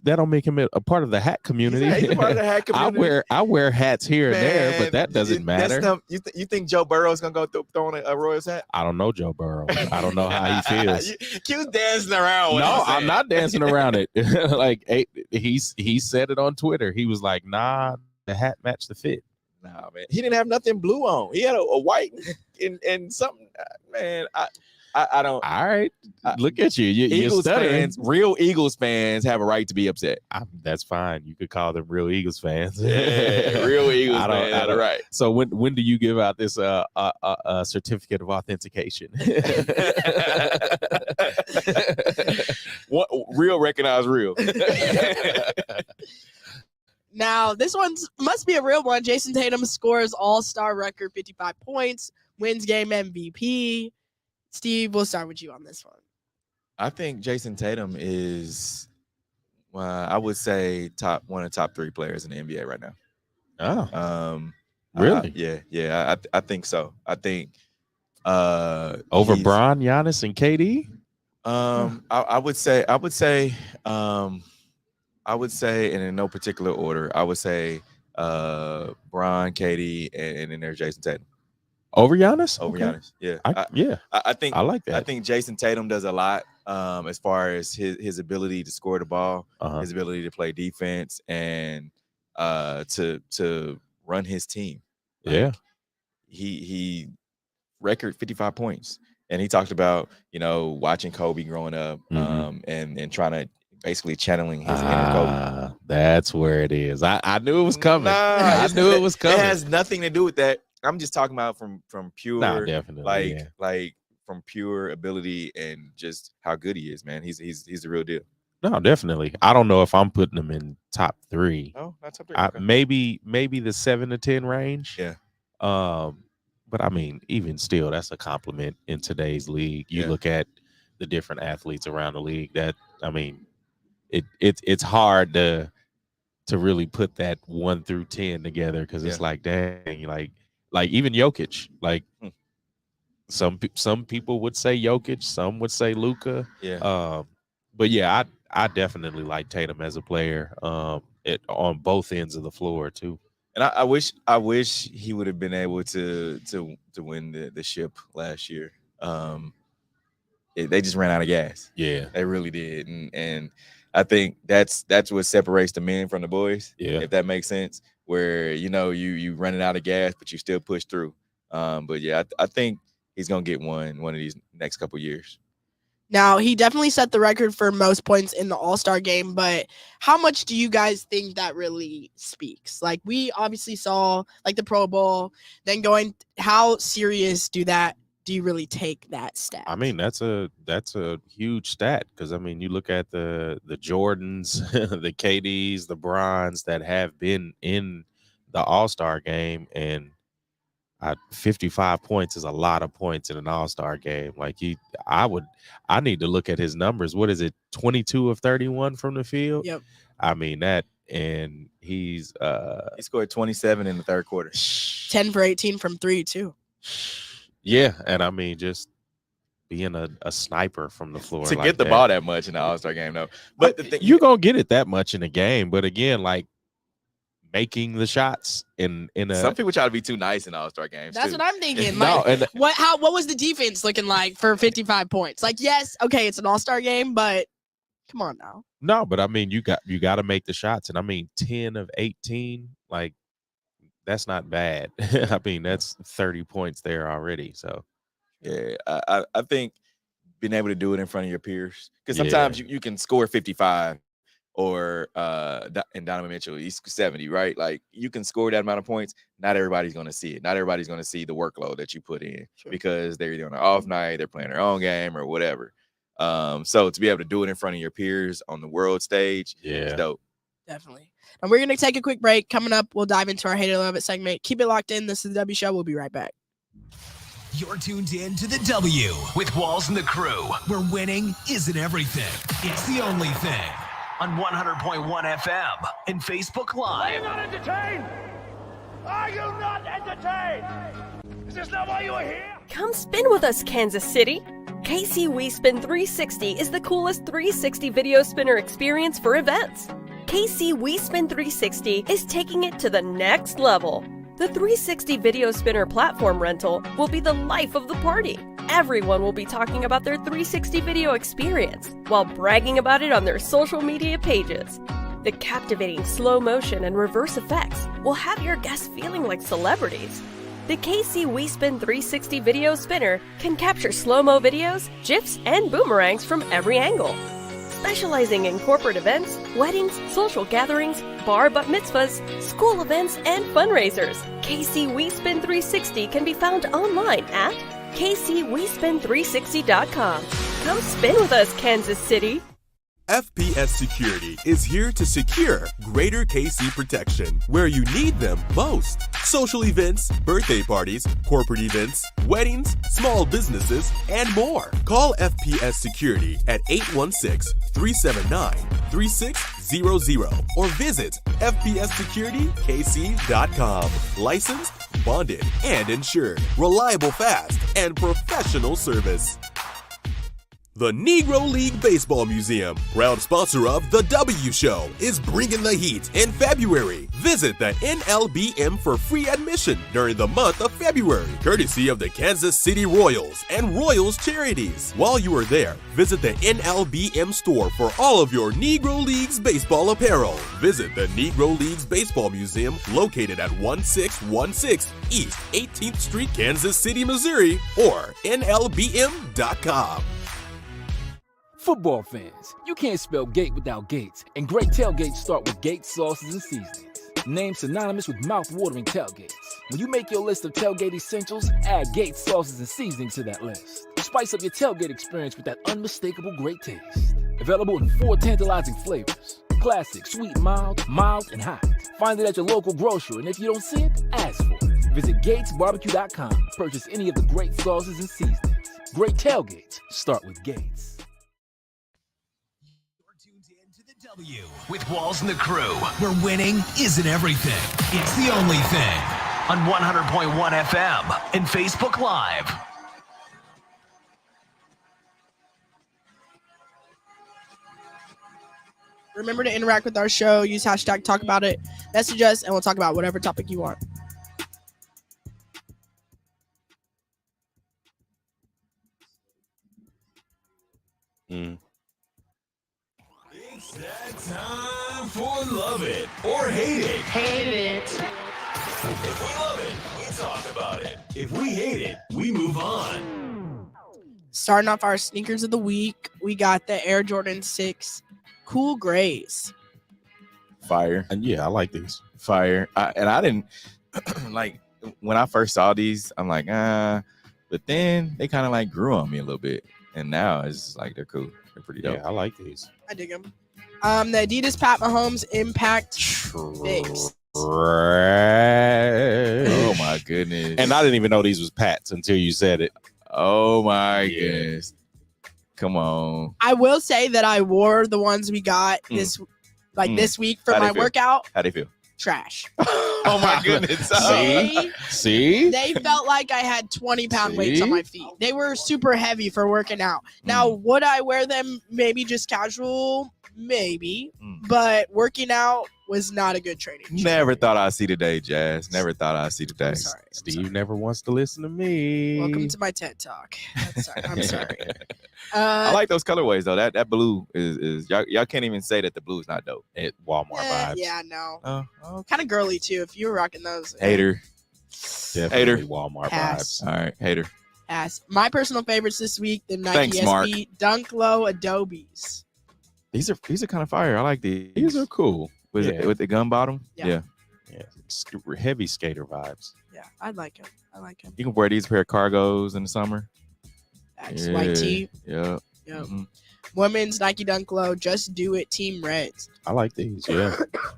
That don't make him a part of the hat community.
He's a part of the hat community.
I wear hats here and there, but that doesn't matter.
You think Joe Burrow's gonna go throwing a Royals hat?
I don't know Joe Burrow. I don't know how he feels.
Q's dancing around.
No, I'm not dancing around it. Like he said it on Twitter. He was like, "Nah, the hat matched the fit."
Nah, man, he didn't have nothing blue on. He had a white and something. Man, I don't.
All right, look at you.
Eagles fans, real Eagles fans, have a right to be upset.
That's fine. You could call them real Eagles fans.
Yeah, real Eagles fans. All right.
So when do you give out this certificate of authentication?
What real recognize real?
Now this one must be a real one. Jayson Tatum scores all-star record 55 points, wins game MVP. Steve, we'll start with you on this one.
I think Jayson Tatum is, I would say, one of the top 3 players in the NBA right now.
Oh, really?
Yeah. I think so. I think
over Bron, Giannis, and KD.
I would say, and in no particular order, I would say Bron, KD, and then there's Jayson Tatum.
Over Giannis?
Over
Okay.
Giannis, yeah.
I think I like that.
I think Jayson Tatum does a lot as far as his ability to score the ball, his ability to play defense, and to run his team. Like, he record 55 points, and he talked about watching Kobe growing up, and trying to basically channeling his inner Kobe.
That's where it is. I knew it was coming. I knew it was coming.
It has nothing to do with that. I'm just talking about from pure,
definitely,
like from pure ability and just how good he is, man. He's the real deal.
No, definitely. I don't know if I'm putting him in top 3.
Oh, not top 3. Okay.
Maybe the 7 to 10 range.
Yeah.
But I mean, even still, that's a compliment in today's league. You look at the different athletes around the league. It's hard to really put that 1 through 10 together because it's like, dang, like even Jokic, like some people would say Jokic, some would say Luka.
Yeah.
But yeah, I definitely like Tatum as a player. On both ends of the floor too.
And I wish he would have been able to win the ship last year. They just ran out of gas.
Yeah,
they really did. And I think that's what separates the men from the boys.
Yeah,
if that makes sense. Where you running out of gas, but you still push through. But yeah, I think he's gonna get one of these next couple years.
Now, he definitely set the record for most points in the All-Star game, but how much do you guys think that really speaks? Like, we obviously saw like the Pro Bowl, then how serious do you really take that stat?
I mean, that's a huge stat because I mean, you look at the Jordans, the KDs, the Brons that have been in the All-Star game, and 55 points is a lot of points in an All-Star game. Like I need to look at his numbers. What is it? 22 of 31 from the field.
Yep.
I mean, and he
scored 27 in the third quarter.
10 for 18 from 3 too.
Yeah, and I mean just being a sniper from the floor
To
like
get the
that.
ball that much in the All-Star game, though. But the thing,
You're gonna get it that much in a game, but again, like making the shots in a
some people try to be too nice in All-Star games.
That's
too.
what I'm thinking.
No,
Like,
and-
what was the defense looking like for 55 points? Like, yes, okay, it's an all-star game, but come on now.
No, but I mean you got to make the shots, and I mean 10 of 18, like that's not bad. I mean that's 30 points there already. So
yeah, I think being able to do it in front of your peers, because sometimes you can score 55 or and Donovan Mitchell, he's 70, right? Like you can score that amount of points. Not everybody's going to see it. Not everybody's going to see the workload that you put in because they're either on an off night, they're playing their own game or whatever. So to be able to do it in front of your peers on the world stage, it's dope.
Definitely. And we're going to take a quick break. Coming up, we'll dive into our Hate It or Love It segment. Keep it locked in. This is the W Show. We'll be right back.
You're tuned in to the W with Walls and the Crew, where winning isn't everything. It's the only thing. On 100.1 FM and Facebook
Are you
Live.
not entertained? Are you not entertained? Is this not why you are here?
Come spin with us, Kansas City. KC We Spin 360 is the coolest 360 video spinner experience for events. KC We Spin 360 is taking it to the next level. The 360 video spinner platform rental will be the life of the party. Everyone will be talking about their 360 video experience while bragging about it on their social media pages. The captivating slow motion and reverse effects will have your guests feeling like celebrities. The KC We Spin 360 video spinner can capture slow-mo videos, GIFs, and boomerangs from every angle. Specializing in corporate events, weddings, social gatherings, bar bat mitzvahs, school events, and fundraisers, KC We Spin 360 can be found online at KCWeSpin360.com. Come spin with us, Kansas City.
FPS Security is here to secure greater KC protection where you need them most. Social events, birthday parties, corporate events, weddings, small businesses, and more. Call FPS Security at 816-379-3600 or visit fpssecuritykc.com. Licensed, bonded, and insured. Reliable, fast, and professional service. The Negro League Baseball Museum, proud sponsor of The W Show, is bringing the heat in February. Visit the NLBM for free admission during the month of February, courtesy of the Kansas City Royals and Royals Charities. While you are there, visit the NLBM store for all of your Negro Leagues baseball apparel. Visit the Negro Leagues Baseball Museum, located at 1616 East 18th Street, Kansas City, Missouri, or NLBM.com.
Football fans, you can't spell gate without Gates, and great tailgates start with Gates sauces and seasonings. Named synonymous with mouth-watering tailgates. When you make your list of tailgate essentials, add Gates sauces and seasonings to that list. Spice up your tailgate experience with that unmistakable great taste. Available in 4 tantalizing flavors: classic, sweet, mild, and hot. Find it at your local grocer, and if you don't see it, ask for it. Visit GatesBarbecue.com to purchase any of the great sauces and seasonings. Great tailgates start with Gates.
W with Walls and the Crew, where winning isn't everything. It's the only thing. On 100.1 FM and Facebook Live.
Remember to interact with our show. Use hashtag talk about it. Message us, and we'll talk about whatever topic you want.
It's that time for Love It or Hate It.
Hate it.
If we love it, we talk about it. If we hate it, we move on.
Starting off our sneakers of the week, we got the Air Jordan 6 Cool Grays.
Fire.
And yeah, I like these.
Fire. I didn't like when I first saw these, I'm like, but then they kind of like grew on me a little bit. And now it's like they're cool. They're pretty dope.
Yeah, I like these.
I dig them. The Adidas Pat Mahomes Impact Fix.
Oh my goodness.
And I didn't even know these was Pats until you said it.
Oh my goodness. Come on.
I will say that I wore the ones we got Like this week for
How'd they
my
feel?
workout,
How'd they feel?
trash.
Oh my goodness.
See?
They felt like I had 20-pound weights on my feet. They were super heavy for working out. Now, would I wear them maybe just casual? Maybe. But working out was not a good training.
Never thought I'd see today, Jazz. Never thought I'd see today.
Steve never wants to listen to me.
Welcome to my TED Talk. I'm sorry.
I like those colorways though. That blue is y'all can't even say that the blue is not dope.
It Walmart vibes.
Yeah, no. Kind of girly too. If you were rocking those.
Hater.
Definitely
Hater.
Walmart
Pass.
vibes.
All right, hater.
My personal favorites this week: the Nike
Thanks, Mark.
SB Dunk Low Adobes.
These are kind of fire. I like these.
These are cool.
With the gun bottom.
Yeah.
Heavy skater vibes.
Yeah, I like them.
You can wear these pair of cargos in the summer.
White tee.
Yeah.
Yep. Women's Nike Dunk Low Just Do It Team Reds.
I like these. Yeah.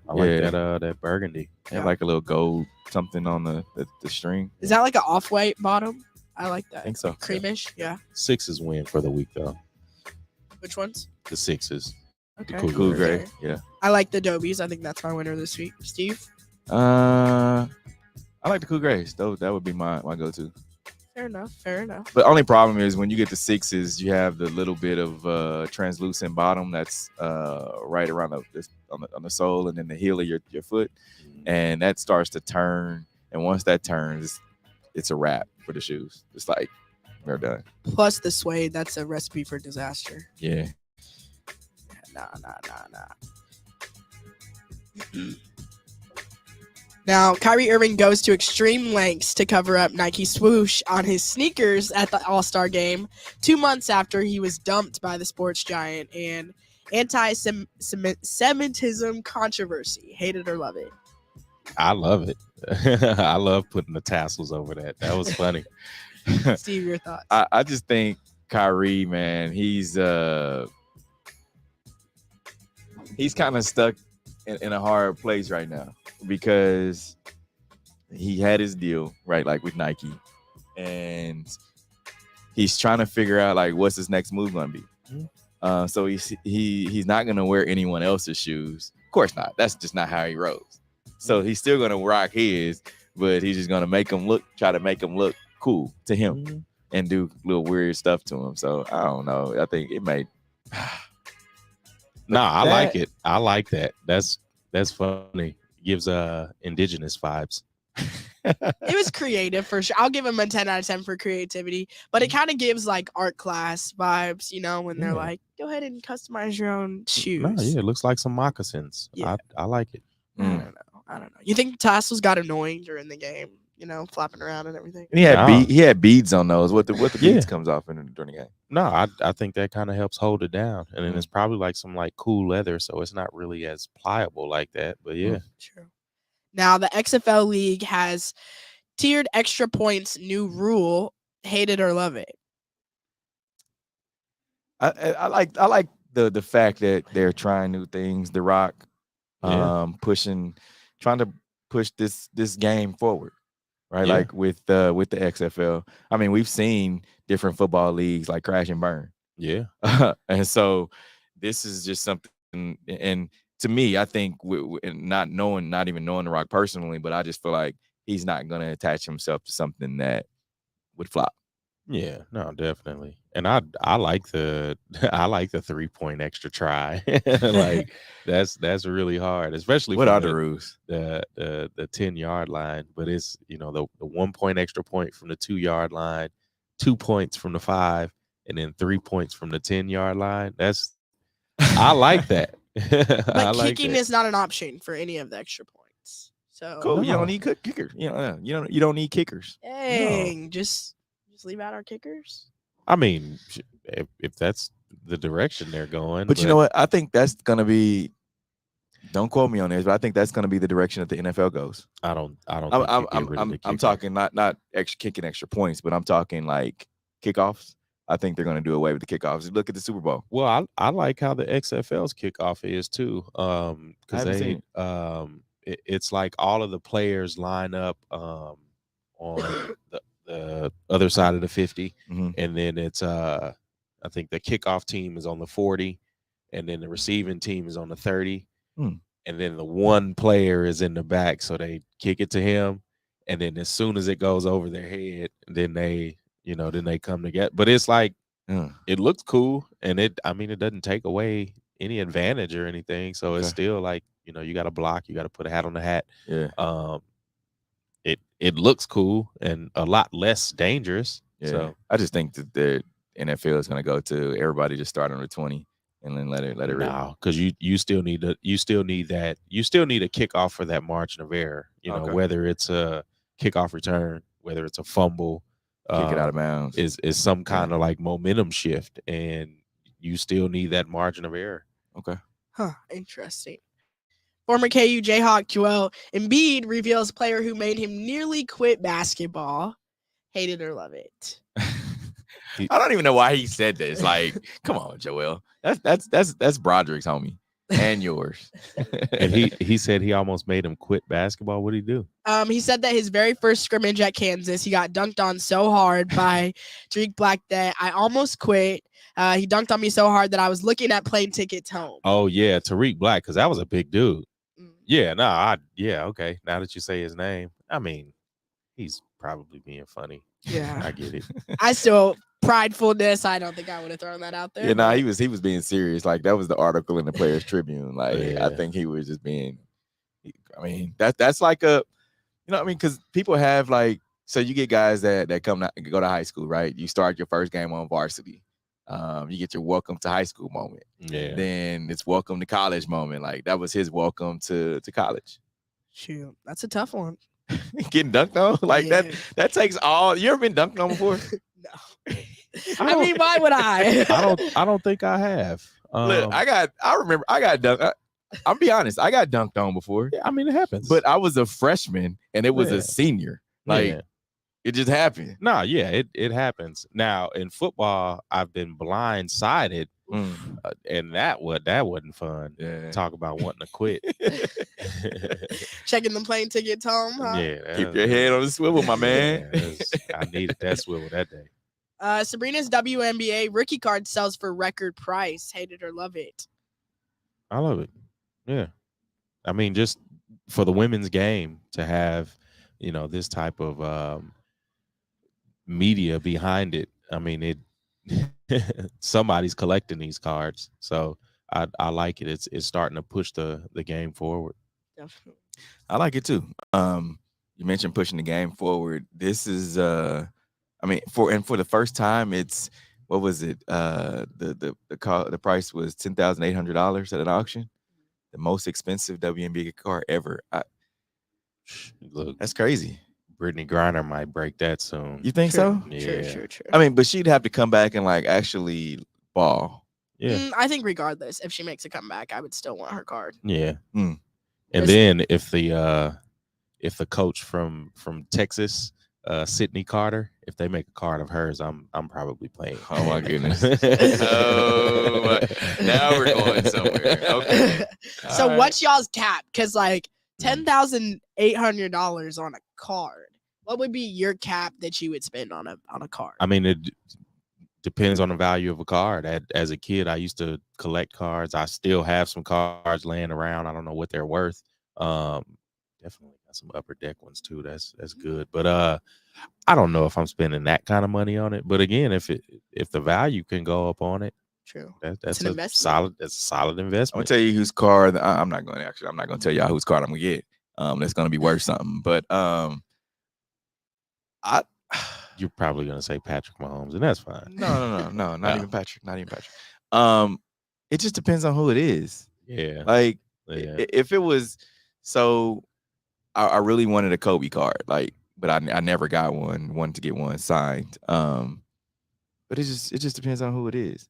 I like that burgundy.
They have like a little gold something on the string.
Is that like an off-white bottom? I like that.
I think so.
Creamish. Yeah.
Sixes win for the week though.
Which ones?
The Sixes.
Okay.
Cool gray. Yeah.
I like the Adobe's. I think that's my winner this week. Steve?
I like the cool grays. That would be my go-to.
Fair enough.
But only problem is when you get the sixes, you have the little bit of translucent bottom that's right around on the sole and then the heel of your foot, and that starts to turn. And once that turns, it's a wrap for the shoes. It's like they're done.
Plus the suede, that's a recipe for disaster.
Yeah.
Nah. Now, Kyrie Irving goes to extreme lengths to cover up Nike swoosh on his sneakers at the All-Star game 2 months after he was dumped by the sports giant and anti-Semitism controversy. Hate it or love it?
I love it. I love putting the tassels over that. That was funny.
Steve, your thoughts?
I just think Kyrie, man, he's kind of stuck in a hard place right now because he had his deal, right, like with Nike, and he's trying to figure out like what's his next move going to be. So he's not going to wear anyone else's shoes. Of course not. That's just not how he rolls. So he's still going to rock his, but he's just going to try to make them look cool to him and do little weird stuff to him. So I don't know. I think it may.
No, I like it. I like that. That's funny. Gives indigenous vibes.
It was creative for sure. I'll give him a 10 out of 10 for creativity, but it kind of gives like art class vibes, when they're like, go ahead and customize your own shoes.
No, yeah, it looks like some moccasins.
Yeah.
I like it.
I don't know. You think tassels got annoying during the game? Flapping around and everything.
And he had beads on those. What the beads comes off during the game?
No, I think that kind of helps hold it down, and then it's probably like some like cool leather, so it's not really as pliable like that. But yeah,
true. Now the XFL league has tiered extra points new rule. Hate it or love it?
I like the fact that they're trying new things. The Rock, trying to push this game forward. Right, like with the XFL. I mean, we've seen different football leagues like crash and burn.
Yeah,
and so this is just something. And to me, I think not even knowing The Rock personally, but I just feel like he's not going to attach himself to something that would flop.
Yeah, no, definitely. And I like the 3-point extra try. Like that's really hard, especially
what are the rules?
The 10-yard line, but it's the 1 point extra point from the 2-yard line, 2 points from the 5, and then 3 points from the 10-yard line. I like that.
But kicking is not an option for any of the extra points. So
cool. You don't need kickers. You don't need kickers.
Dang, no. Just leave out our kickers.
I mean, if that's the direction they're going.
But you know what? I think that's going to be. Don't quote me on this, but I think that's going to be the direction that the NFL goes.
I don't.
I'm talking not kicking extra points, but I'm talking like kickoffs. I think they're going to do away with the kickoffs. Look at the Super Bowl.
Well, I like how the XFL's kickoff is too. Because it's like all of the players line up on the other side of the 50, and then it's I think the kickoff team is on the 40, and then the receiving team is on the 30,
Hmm.
And then the one player is in the back, so they kick it to him, and then as soon as it goes over their head, then they come together. But it's like it looks cool, and it doesn't take away any advantage or anything. So it's still like, you got to block, you got to put a hat on the hat.
Yeah.
It looks cool and a lot less dangerous.
Yeah.
So
I just think that the NFL is going to go to everybody just start under 20 and then let it rip.
No, because you still need a kickoff for that margin of error. Whether it's a kickoff return, whether it's a fumble,
Kick it out of bounds.
is some kind of like momentum shift, and you still need that margin of error.
Okay.
Huh. Interesting. Former KU Jayhawk Joel Embiid reveals player who made him nearly quit basketball. Hate it or love it.
I don't even know why he said this. Like, come on, Joel. That's Broderick's homie and yours.
And he said he almost made him quit basketball. What did he do?
He said that his very first scrimmage at Kansas, he got dunked on so hard by Tariq Black that I almost quit. He dunked on me so hard that I was looking at plane tickets home.
Oh yeah, Tariq Black, because that was a big dude. Yeah, okay. Now that you say his name, I mean, he's probably being funny.
Yeah,
I get it.
I still pridefulness. I don't think I would have thrown that out there.
Yeah, he was being serious. Like, that was the article in the Players Tribune. Like, I think he was just being. I mean, that's like a, because people have like, so you get guys that go to high school, right? You start your first game on varsity. You get your welcome to high school moment.
Yeah.
Then it's welcome to college moment. Like, that was his welcome to college.
Shoot, that's a tough one.
Getting dunked on like that takes all. You ever been dunked on before?
No. I mean, why would I?
I don't think I have.
Look, I remember I got dunked. I'll be honest, I got dunked on before.
Yeah, I mean, it happens.
But I was a freshman and it was a senior. Like, it just happened.
No, yeah, it happens. Now in football, I've been blindsided, and that wasn't fun.
Yeah.
Talk about wanting to quit.
Checking the plane tickets home, huh?
Yeah,
keep your head on the swivel, my man.
I needed that swivel that day.
Sabrina's WNBA rookie card sells for record price. Hate it or love it.
I love it. Yeah, I mean, just for the women's game to have, this type of media behind it. I mean, it somebody's collecting these cards, so I like it. It's starting to push the game forward.
Definitely.
I like it too. You mentioned pushing the game forward. This is for the first time, it's, what was it? The price was $10,800 at an auction. The most expensive WNBA card ever.
Look,
that's crazy.
Brittany Griner might break that soon.
You think so?
Yeah.
True.
I mean, but she'd have to come back and like actually ball.
Yeah.
I think regardless, if she makes a comeback, I would still want her card.
Yeah. And then if the coach from Texas, Sydney Carter, if they make a card of hers, I'm probably playing.
Oh my goodness. Now we're going somewhere. Okay.
So what's y'all's cap? Because like $10,800 on a card. What would be your cap that you would spend on a card?
I mean, it depends on the value of a card. As a kid, I used to collect cards. I still have some cards laying around. I don't know what they're worth. Definitely got some Upper Deck ones too. That's good. But I don't know if I'm spending that kind of money on it. But again, if the value can go up on it,
true.
That's a solid investment.
I'm gonna tell you whose card. I'm not going to tell y'all whose card I'm gonna get. That's gonna be worth something. But
you're probably gonna say Patrick Mahomes, and that's fine.
No, not even Patrick. It just depends on who it is.
Yeah.
Like if it was, so I really wanted a Kobe card, like, but I never got one. Wanted to get one signed. But it just depends on who it is.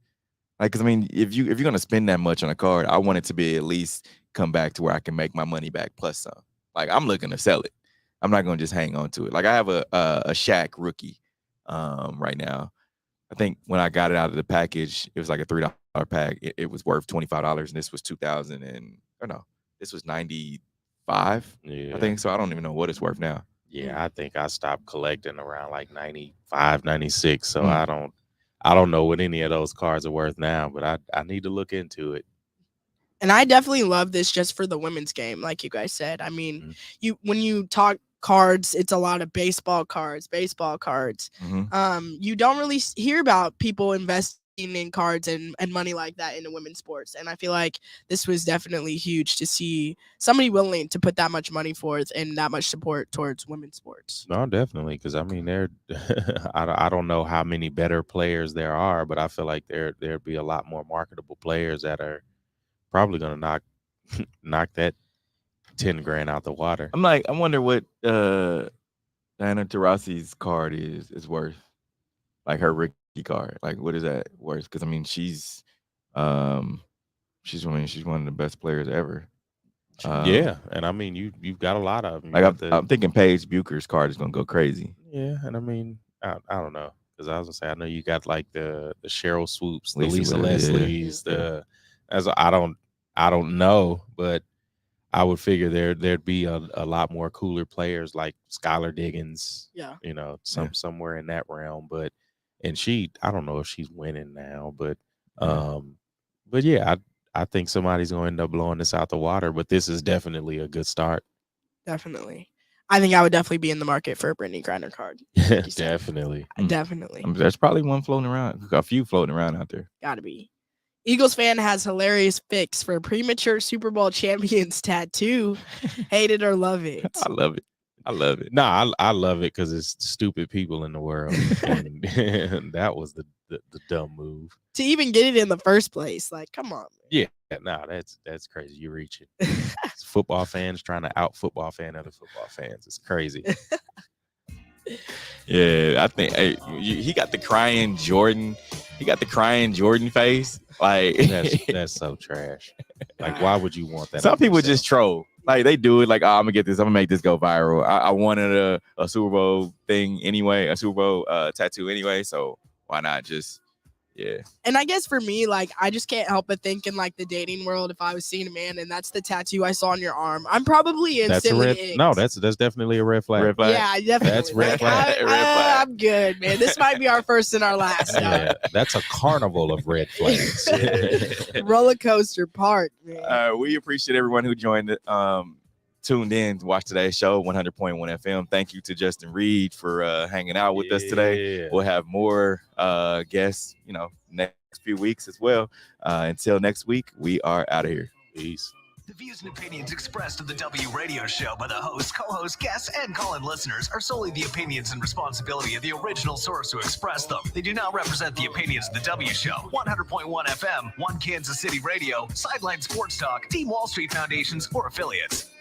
Like, cause I mean, if you're gonna spend that much on a card, I want it to be at least come back to where I can make my money back plus some. Like, I'm looking to sell it. I'm not gonna just hang on to it. Like, I have a Shaq rookie right now. I think when I got it out of the package, it was like a $3 pack. It was worth $25, and this was this was 95.
Yeah.
I think so. I don't even know what it's worth now.
Yeah, I think I stopped collecting around like 95, 96. So I don't know what any of those cards are worth now, but I need to look into it.
And I definitely love this just for the women's game, like you guys said. I mean, when you talk cards, it's a lot of baseball cards. You don't really hear about people investing in cards and money like that into women's sports. And I feel like this was definitely huge to see somebody willing to put that much money forth and that much support towards women's sports.
No, definitely. Because I mean, I don't know how many better players there are, but I feel like there'd be a lot more marketable players that are probably going to knock that 10 grand out the water.
I wonder what Diana Taurasi's card is worth, like her rookie card. Like, what is that worth? Because I mean, she's one of the best players ever.
Yeah, and I mean, you've got a lot of them.
Like I'm thinking Paige Bucher's card is gonna go crazy.
Yeah, and I mean, I don't know, because I was gonna say, I know you got like the Cheryl Swoops, the Lisa Leslie's, I don't know, but I would figure there'd be a lot more cooler players like Skylar Diggins.
Yeah.
Somewhere in that realm. But I don't know if she's winning now, but yeah, I think somebody's going to end up blowing this out the water. But this is definitely a good start.
Definitely. I think I would definitely be in the market for a Brittany Griner card.
Definitely.
Definitely.
There's probably one floating around, a few floating around out there.
Gotta be. Eagles fan has hilarious fix for premature Super Bowl champions tattoo. Hate it or love it.
I love it.
No, I love it because it's stupid people in the world. And that was the dumb move.
To even get it in the first place. Like, come on.
Man. Yeah, no, that's crazy. You're reaching. It's football fans trying to out football fan other football fans. It's crazy.
Yeah, I think he got the crying Jordan. He got the crying Jordan face. Like
that's so trash. Like, why would you want that?
Some people just troll. Like, they do it like, oh, I'm gonna get this. I'm gonna make this go viral. I wanted a Super Bowl thing anyway, a Super Bowl tattoo anyway. So why not just, yeah.
And I guess for me, like, I just can't help but think in like the dating world, if I was seeing a man and that's the tattoo I saw on your arm, I'm probably instantly
that's definitely a red flag.
Red flag.
Yeah, definitely.
That's red flag.
I'm good, man. This might be our first and our last.
Yeah, that's a carnival of red flags.
Roller coaster park, man.
We appreciate everyone who tuned in to watch today's show, 100.1 FM. Thank you to Justin Reid for hanging out with us today. We'll have more guests, next few weeks as well. Until next week, we are out of here.
Peace.
The views and opinions expressed on the W Radio Show by the host, co-host, guests, and call-in listeners are solely the opinions and responsibility of the original source who expressed them. They do not represent the opinions of the W Show, 100.1 FM, One Kansas City Radio, Sideline Sports Talk, Team Wall Street Foundations, or affiliates.